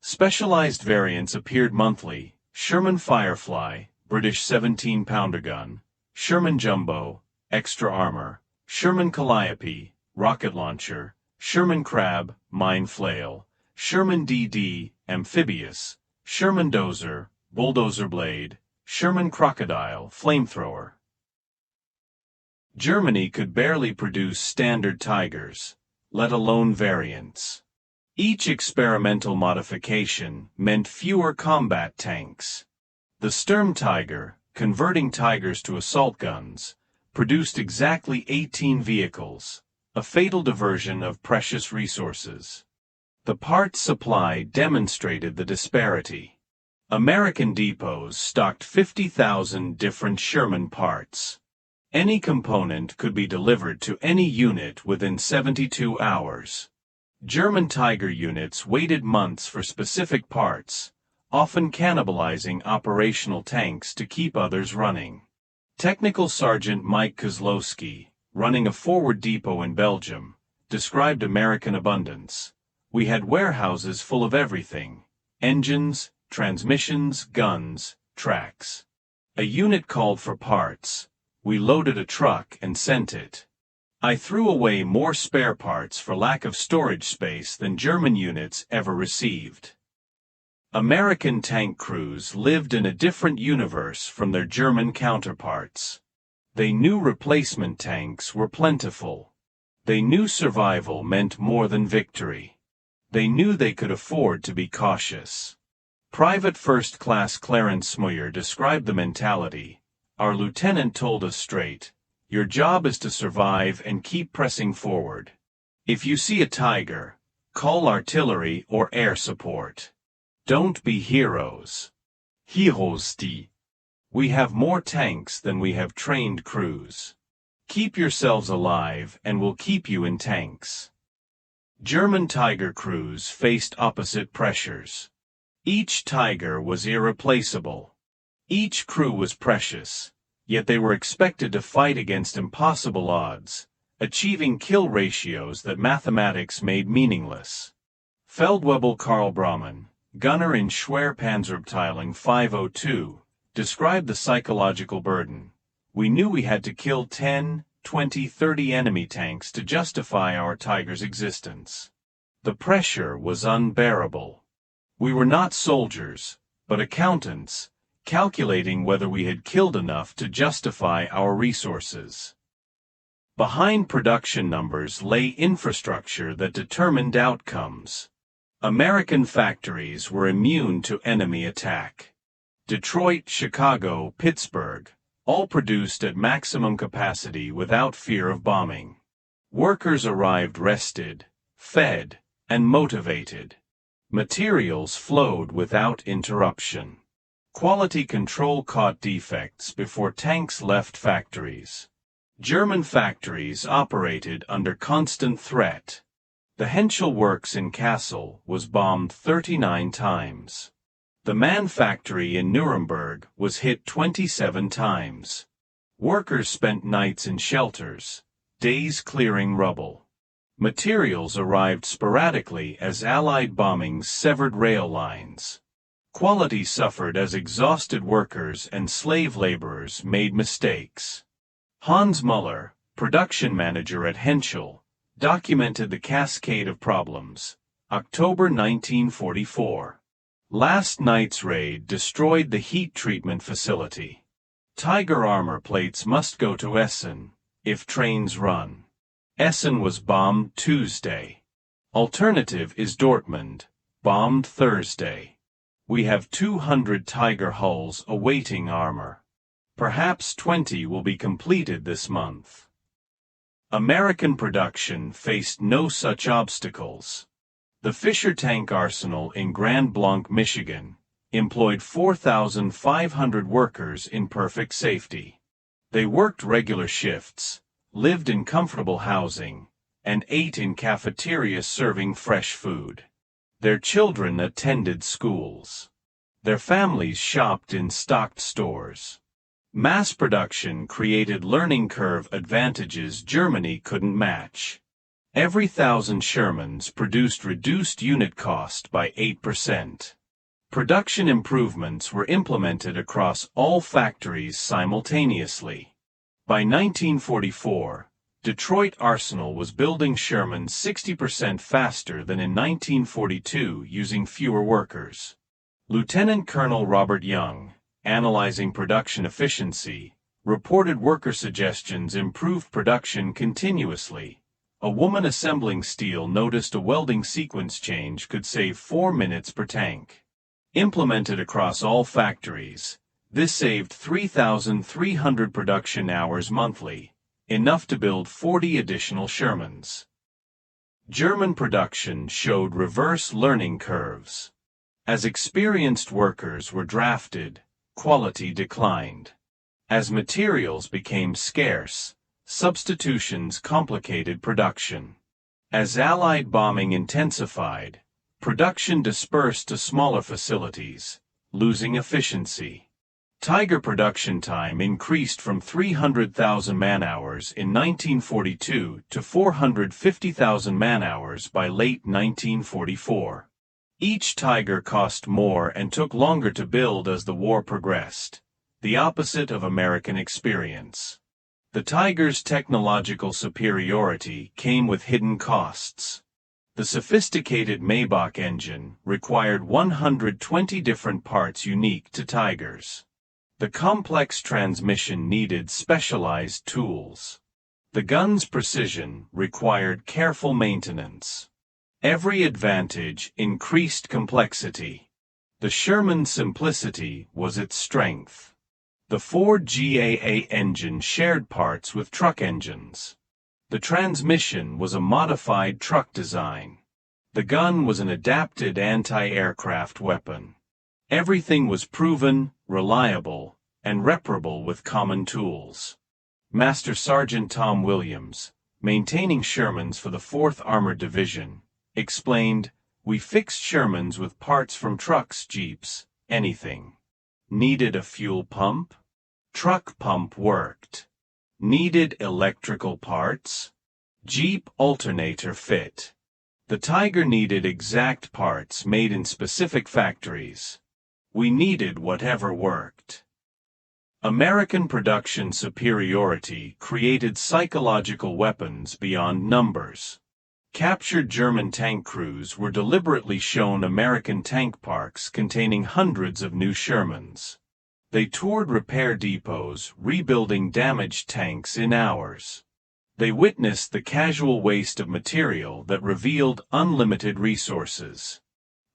Specialized variants appeared monthly: Sherman Firefly, British 17-pounder gun; Sherman Jumbo, extra armor; Sherman Calliope, rocket launcher; Sherman Crab, mine flail; Sherman DD, amphibious; Sherman Dozer, bulldozer blade; Sherman Crocodile, flamethrower. Germany could barely produce standard Tigers, let alone variants. Each experimental modification meant fewer combat tanks. The Sturmtiger, converting Tigers to assault guns, produced exactly 18 vehicles, a fatal diversion of precious resources. The parts supply demonstrated the disparity. American depots stocked 50,000 different Sherman parts. Any component could be delivered to any unit within 72 hours. German Tiger units waited months for specific parts, often cannibalizing operational tanks to keep others running. Technical Sergeant Mike Kozlowski, running a forward depot in Belgium, described American abundance. We had warehouses full of everything: engines, transmissions, guns, tracks. A unit called for parts. We loaded a truck and sent it. I threw away more spare parts for lack of storage space than German units ever received. American tank crews lived in a different universe from their German counterparts. They knew replacement tanks were plentiful. They knew survival meant more than victory. They knew they could afford to be cautious. Private First Class Clarence Smoyer described the mentality. Our lieutenant told us straight, "Your job is to survive and keep pressing forward. If you see a tiger, call artillery or air support. Don't be heroes." Heroes die. We have more tanks than we have trained crews. Keep yourselves alive and we'll keep you in tanks. German Tiger crews faced opposite pressures. Each Tiger was irreplaceable. Each crew was precious, yet they were expected to fight against impossible odds, achieving kill ratios that mathematics made meaningless. Feldwebel Karl Braumann, gunner in Schwer Panzerabteilung 502, described the psychological burden. We knew we had to kill 10, 20, 30 enemy tanks to justify our Tiger's existence. The pressure was unbearable. We were not soldiers, but accountants, calculating whether we had killed enough to justify our resources. Behind production numbers lay infrastructure that determined outcomes. American factories were immune to enemy attack. Detroit, Chicago, Pittsburgh, all produced at maximum capacity without fear of bombing. Workers arrived rested, fed, and motivated. Materials flowed without interruption. Quality control caught defects before tanks left factories. German factories operated under constant threat. The Henschel works in Kassel was bombed 39 times. The Mann factory in Nuremberg was hit 27 times. Workers spent nights in shelters, days clearing rubble. Materials arrived sporadically as Allied bombings severed rail lines. Quality suffered as exhausted workers and slave laborers made mistakes. Hans Muller, production manager at Henschel, documented the cascade of problems. October 1944. Last night's raid destroyed the heat treatment facility. Tiger armor plates must go to Essen, if trains run. Essen was bombed Tuesday. Alternative is Dortmund, bombed Thursday. We have 200 Tiger hulls awaiting armor. Perhaps 20 will be completed this month. American production faced no such obstacles. The Fisher Tank Arsenal in Grand Blanc, Michigan, employed 4,500 workers in perfect safety. They worked regular shifts, lived in comfortable housing, and ate in cafeterias serving fresh food. Their children attended schools. Their families shopped in stocked stores. Mass production created learning curve advantages Germany couldn't match. Every 1,000 Shermans produced reduced unit cost by 8%. Production improvements were implemented across all factories simultaneously. By 1944, Detroit Arsenal was building Shermans 60% faster than in 1942 using fewer workers. Lieutenant Colonel Robert Young, analyzing production efficiency, reported worker suggestions improved production continuously. A woman assembling steel noticed a welding sequence change could save 4 minutes per tank. Implemented across all factories, this saved 3,300 production hours monthly, enough to build 40 additional Shermans. German production showed reverse learning curves. As experienced workers were drafted, quality declined. As materials became scarce, substitutions complicated production. As Allied bombing intensified, production dispersed to smaller facilities, losing efficiency. Tiger production time increased from 300,000 man-hours in 1942 to 450,000 man-hours by late 1944. Each Tiger cost more and took longer to build as the war progressed, the opposite of American experience. The Tiger's technological superiority came with hidden costs. The sophisticated Maybach engine required 120 different parts unique to Tigers. The complex transmission needed specialized tools. The gun's precision required careful maintenance. Every advantage increased complexity. The Sherman's simplicity was its strength. The Ford GAA engine shared parts with truck engines. The transmission was a modified truck design. The gun was an adapted anti-aircraft weapon. Everything was proven, reliable, and reparable with common tools. Master Sergeant Tom Williams, maintaining Shermans for the 4th Armored Division, explained, "We fixed Shermans with parts from trucks, jeeps, anything. Needed a fuel pump? Truck pump worked. Needed electrical parts? Jeep alternator fit. The Tiger needed exact parts made in specific factories. We needed whatever worked." American production superiority created psychological weapons beyond numbers. Captured German tank crews were deliberately shown American tank parks containing hundreds of new Shermans. They toured repair depots, rebuilding damaged tanks in hours. They witnessed the casual waste of material that revealed unlimited resources.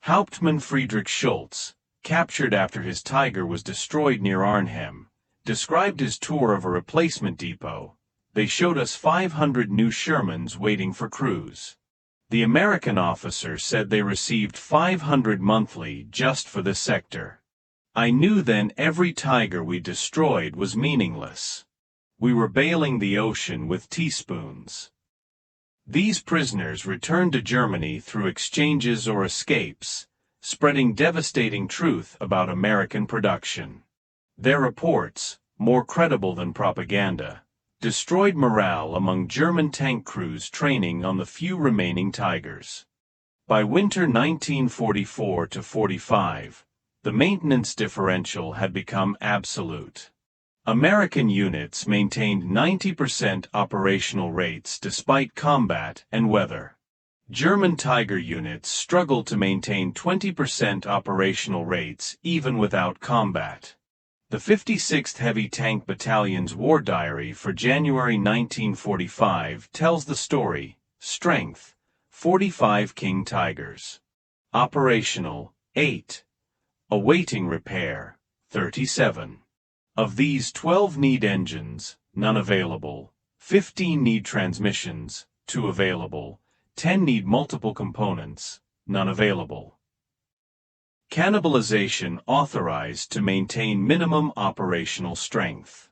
Hauptmann Friedrich Schultz, captured after his Tiger was destroyed near Arnhem, described his tour of a replacement depot. "They showed us 500 new Shermans waiting for crews. The American officer said they received 500 monthly just for this sector. I knew then every Tiger we destroyed was meaningless. We were bailing the ocean with teaspoons." These prisoners returned to Germany through exchanges or escapes, spreading devastating truth about American production. Their reports, more credible than propaganda, destroyed morale among German tank crews training on the few remaining Tigers. By winter 1944-45, the maintenance differential had become absolute. American units maintained 90% operational rates despite combat and weather. German Tiger units struggled to maintain 20% operational rates even without combat. The 56th Heavy Tank Battalion's War Diary for January 1945 tells the story. Strength: 45 King Tigers. Operational: 8. Awaiting repair: 37. Of these, 12 need engines, none available. 15 need transmissions, 2 available. 10 need multiple components, none available. Cannibalization authorized to maintain minimum operational strength.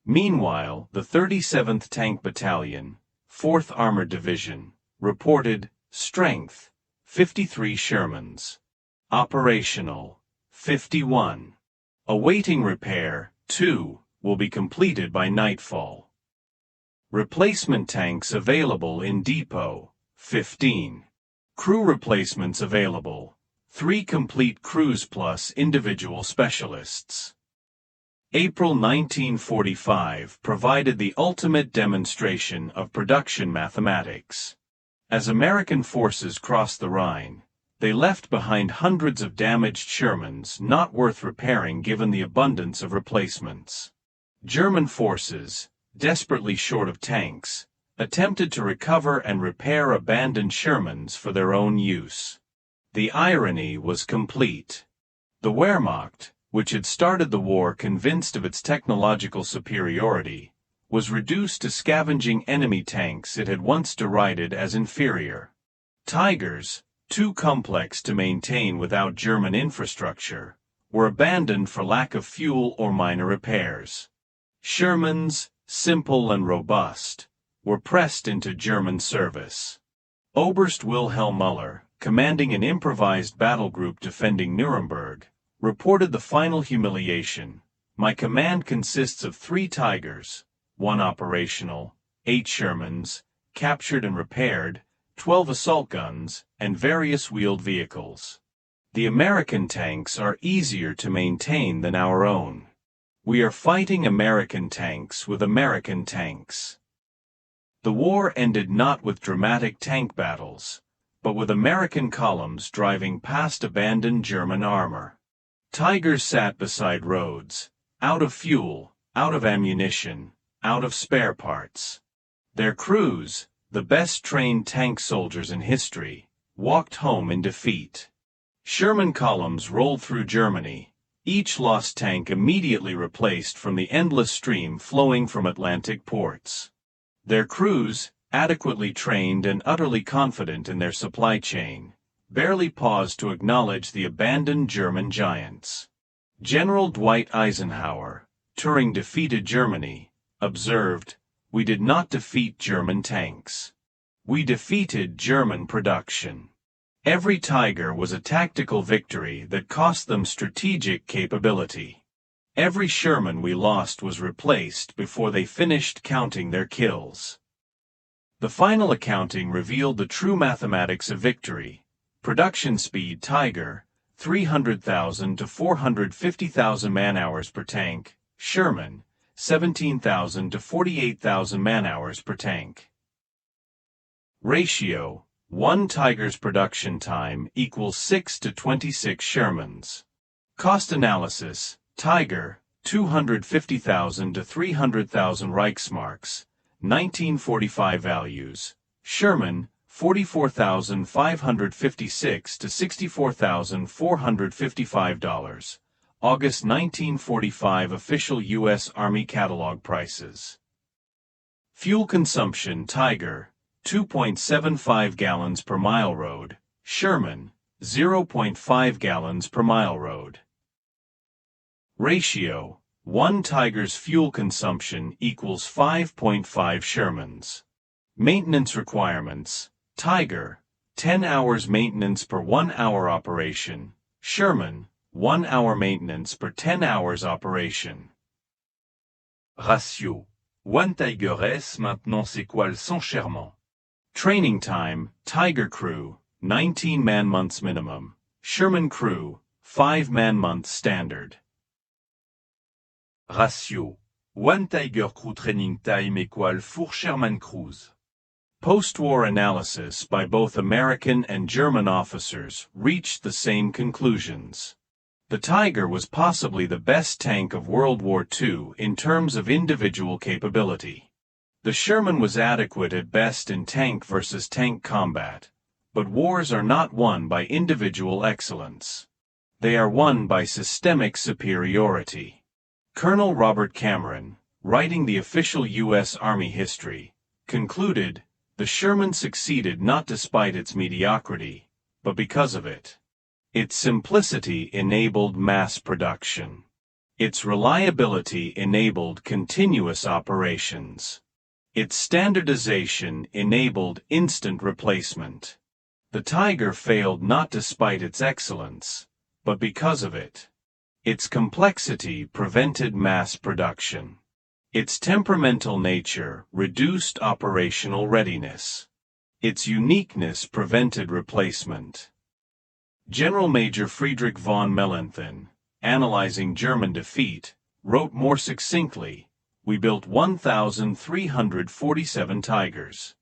Meanwhile, the 37th Tank Battalion, 4th Armored Division, reported strength: 53 Shermans. Operational: 51. Awaiting repair: 2, will be completed by nightfall. Replacement tanks available in depot: 15. Crew replacements available: 3 complete crews plus individual specialists. April 1945 provided the ultimate demonstration of production mathematics. As American forces crossed the Rhine, they left behind hundreds of damaged Shermans not worth repairing given the abundance of replacements. German forces, desperately short of tanks, attempted to recover and repair abandoned Shermans for their own use. The irony was complete. The Wehrmacht, which had started the war convinced of its technological superiority, was reduced to scavenging enemy tanks it had once derided as inferior. Tigers, too complex to maintain without German infrastructure, were abandoned for lack of fuel or minor repairs. Shermans, simple and robust, were pressed into German service. Oberst Wilhelm Müller, commanding an improvised battle group defending Nuremberg, reported the final humiliation. My command consists of 3 Tigers, 1 operational, 8 Shermans, captured and repaired, 12 assault guns, and various wheeled vehicles. The American tanks are easier to maintain than our own. We are fighting American tanks with American tanks. The war ended not with dramatic tank battles, but with American columns driving past abandoned German armor. Tigers sat beside roads, out of fuel, out of ammunition, out of spare parts. Their crews, the best trained tank soldiers in history, walked home in defeat. Sherman columns rolled through Germany, each lost tank immediately replaced from the endless stream flowing from Atlantic ports. Their crews, adequately trained and utterly confident in their supply chain, barely paused to acknowledge the abandoned German giants. General Dwight Eisenhower, touring defeated Germany, observed, "We did not defeat German tanks. We defeated German production." Every Tiger was a tactical victory that cost them strategic capability. Every Sherman we lost was replaced before they finished counting their kills. The final accounting revealed the true mathematics of victory. Production speed Tiger, 300,000 to 450,000 man-hours per tank, Sherman, 17,000 to 48,000 man-hours per tank. Ratio, 1 Tiger's production time equals 6 to 26 Shermans. Cost analysis, Tiger, 250,000 to 300,000 Reichsmarks, 1945 values, Sherman, 44,556 to $64,455, August 1945 official U.S. Army catalog prices. Fuel consumption Tiger, 2.75 gallons per mile road, Sherman, 0.5 gallons per mile road. Ratio, 1 Tiger's fuel consumption equals 5.5 Shermans. Maintenance requirements, Tiger, 10 hours maintenance per 1 hour operation, Sherman, 1 hour maintenance per 10 hours operation. Ratio. 1 Tiger S maintenance égale 100 Sherman. Training time, Tiger crew, 19 man-months minimum, Sherman crew, 5 man-months standard. Ratio. 1 Tiger crew training time égale 4 Sherman crews. Post-war analysis by both American and German officers reached the same conclusions. The Tiger was possibly the best tank of World War II in terms of individual capability. The Sherman was adequate at best in tank versus tank combat, but wars are not won by individual excellence. They are won by systemic superiority. Colonel Robert Cameron, writing the official U.S. Army history, concluded, "The Sherman succeeded not despite its mediocrity, but because of it. Its simplicity enabled mass production. Its reliability enabled continuous operations. Its standardization enabled instant replacement. The Tiger failed not despite its excellence, but because of it. Its complexity prevented mass production. Its temperamental nature reduced operational readiness. Its uniqueness prevented replacement." General Major Friedrich von Mellenthin, analyzing German defeat, wrote more succinctly, "We built 1,347 Tigers.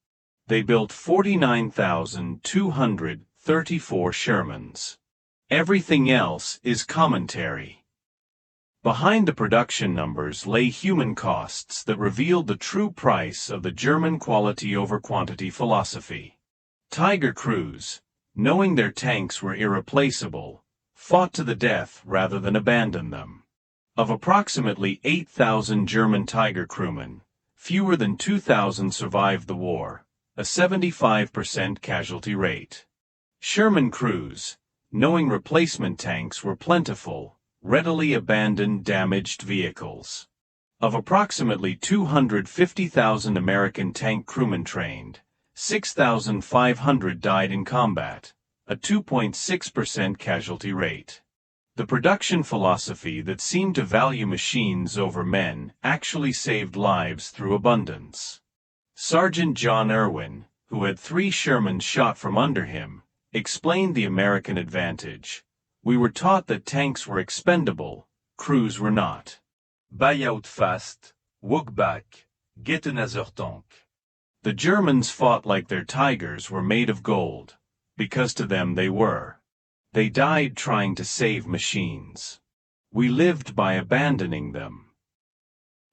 They built 49,234 Shermans. Everything else is commentary." Behind the production numbers lay human costs that revealed the true price of the German quality over quantity philosophy. Tiger crews, knowing their tanks were irreplaceable, fought to the death rather than abandon them. Of approximately 8,000 German Tiger crewmen, fewer than 2,000 survived the war, a 75% casualty rate. Sherman crews, knowing replacement tanks were plentiful, readily abandoned damaged vehicles. Of approximately 250,000 American tank crewmen trained, 6,500 died in combat, a 2.6% casualty rate. The production philosophy that seemed to value machines over men actually saved lives through abundance. Sergeant John Irwin, who had 3 Shermans shot from under him, explained the American advantage. We were taught that tanks were expendable, crews were not. Buy out fast, walk back, get another tank. The Germans fought like their tigers were made of gold, because to them they were. They died trying to save machines. We lived by abandoning them.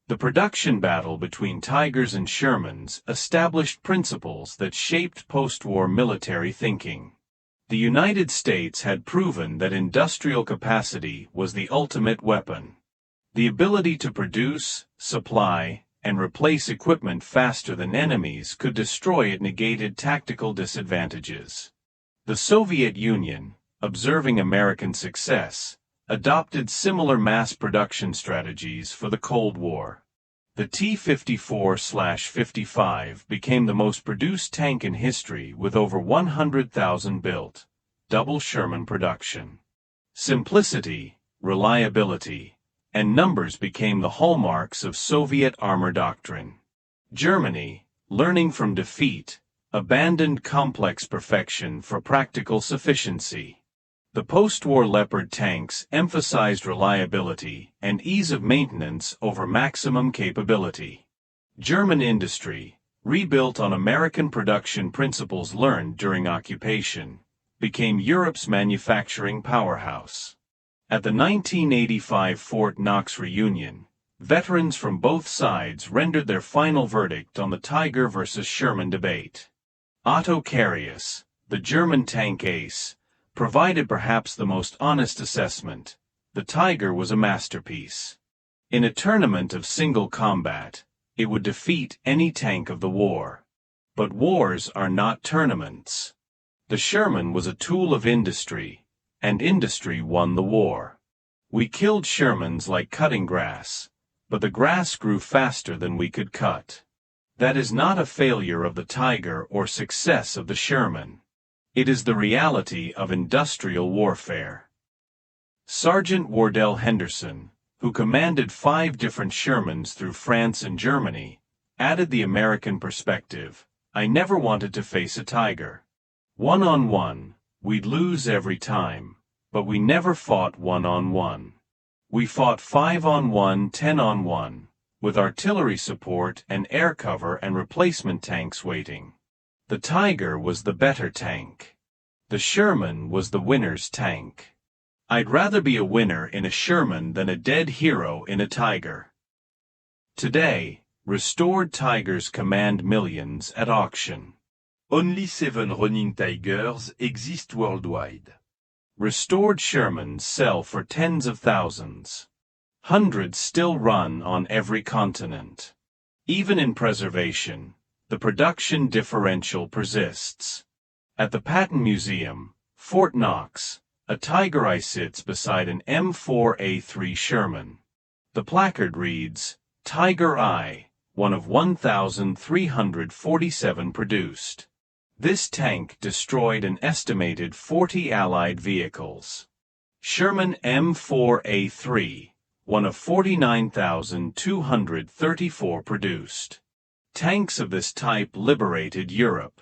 The production battle between Tigers and Shermans established principles that shaped post-war military thinking. The United States had proven that industrial capacity was the ultimate weapon. The ability to produce, supply, and replace equipment faster than enemies could destroy it negated tactical disadvantages. The Soviet Union, observing American success, adopted similar mass production strategies for the Cold War. The T-54/55 became the most produced tank in history with over 100,000 built, double Sherman production. Simplicity, reliability, and numbers became the hallmarks of Soviet armor doctrine. Germany, learning from defeat, abandoned complex perfection for practical sufficiency. The post-war Leopard tanks emphasized reliability and ease of maintenance over maximum capability. German industry, rebuilt on American production principles learned during occupation, became Europe's manufacturing powerhouse. At the 1985 Fort Knox reunion, veterans from both sides rendered their final verdict on the Tiger versus Sherman debate. Otto Carius, the German tank ace, provided perhaps the most honest assessment. The Tiger was a masterpiece. In a tournament of single combat, it would defeat any tank of the war. But wars are not tournaments. The Sherman was a tool of industry, and industry won the war. We killed Shermans like cutting grass, but the grass grew faster than we could cut. That is not a failure of the Tiger or success of the Sherman. It is the reality of industrial warfare. Sergeant Wardell Henderson, who commanded 5 different Shermans through France and Germany, added the American perspective. I never wanted to face a Tiger. 1-on-1, we'd lose every time, but we never fought 1-on-1. We fought 5-on-1, 10-on-1, with artillery support and air cover and replacement tanks waiting. The Tiger was the better tank. The Sherman was the winner's tank. I'd rather be a winner in a Sherman than a dead hero in a Tiger. Today, restored Tigers command millions at auction. Only 7 running Tigers exist worldwide. Restored Shermans sell for tens of thousands. Hundreds still run on every continent. Even in preservation, the production differential persists. At the Patton Museum, Fort Knox, a Tiger Eye sits beside an M4A3 Sherman. The placard reads, Tiger Eye, one of 1,347 produced. This tank destroyed an estimated 40 Allied vehicles. Sherman M4A3, one of 49,234 produced. Tanks of this type liberated Europe.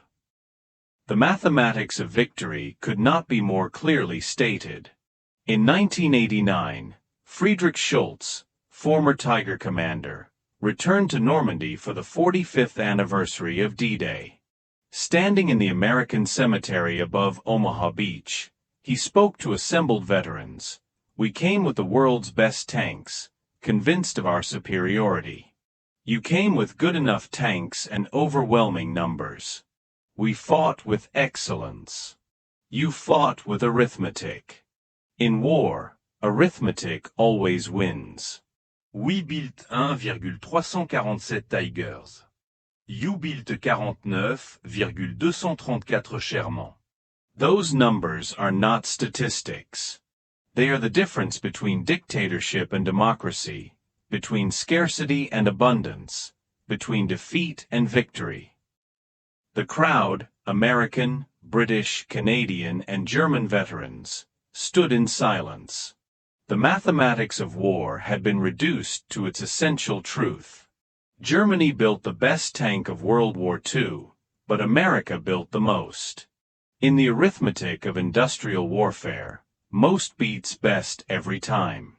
The mathematics of victory could not be more clearly stated. In 1989, Friedrich Schultz, former Tiger commander, returned to Normandy for the 45th anniversary of D-Day. Standing in the American cemetery above Omaha Beach, he spoke to assembled veterans. We came with the world's best tanks, convinced of our superiority. You came with good enough tanks and overwhelming numbers. We fought with excellence. You fought with arithmetic. In war, arithmetic always wins. We built 1,347 Tigers. You built 49,234 Sherman. Those numbers are not statistics. They are the difference between dictatorship and democracy, between scarcity and abundance, between defeat and victory. The crowd, American, British, Canadian, and German veterans, stood in silence. The mathematics of war had been reduced to its essential truth. Germany built the best tank of World War II, but America built the most. In the arithmetic of industrial warfare, most beats best every time.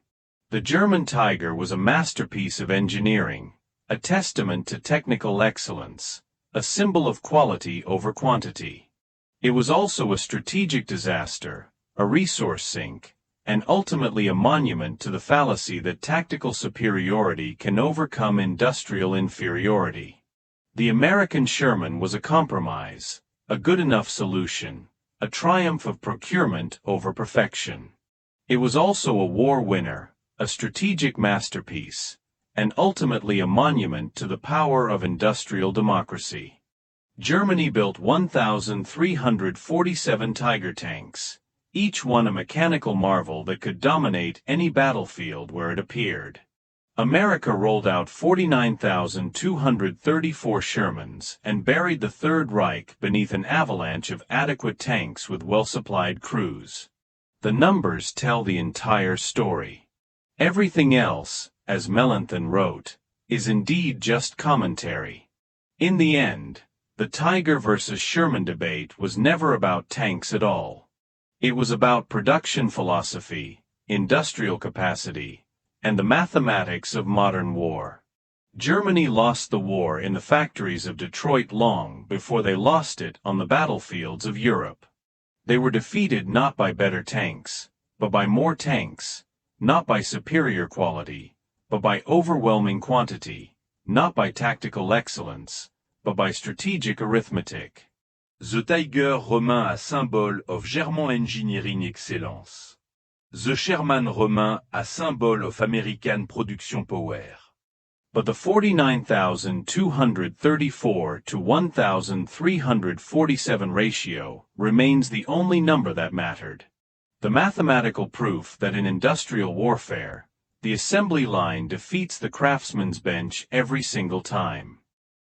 The German Tiger was a masterpiece of engineering, a testament to technical excellence, a symbol of quality over quantity. It was also a strategic disaster, a resource sink, and ultimately a monument to the fallacy that tactical superiority can overcome industrial inferiority. The American Sherman was a compromise, a good enough solution, a triumph of procurement over perfection. It was also a war winner, a strategic masterpiece, and ultimately a monument to the power of industrial democracy. Germany built 1,347 Tiger tanks, each one a mechanical marvel that could dominate any battlefield where it appeared. America rolled out 49,234 Shermans and buried the Third Reich beneath an avalanche of adequate tanks with well-supplied crews. The numbers tell the entire story. Everything else, as Mellenthin wrote, is indeed just commentary. In the end, the Tiger versus Sherman debate was never about tanks at all. It was about production philosophy, industrial capacity, and the mathematics of modern war. Germany lost the war in the factories of Detroit long before they lost it on the battlefields of Europe. They were defeated not by better tanks, but by more tanks, not by superior quality, but by overwhelming quantity, not by tactical excellence, but by strategic arithmetic. The Tiger Romain a symbole of German engineering excellence. The Sherman Romain a symbole of American production power. But the 49,234 to 1,347 ratio remains the only number that mattered. The mathematical proof that in industrial warfare, the assembly line defeats the craftsman's bench every single time.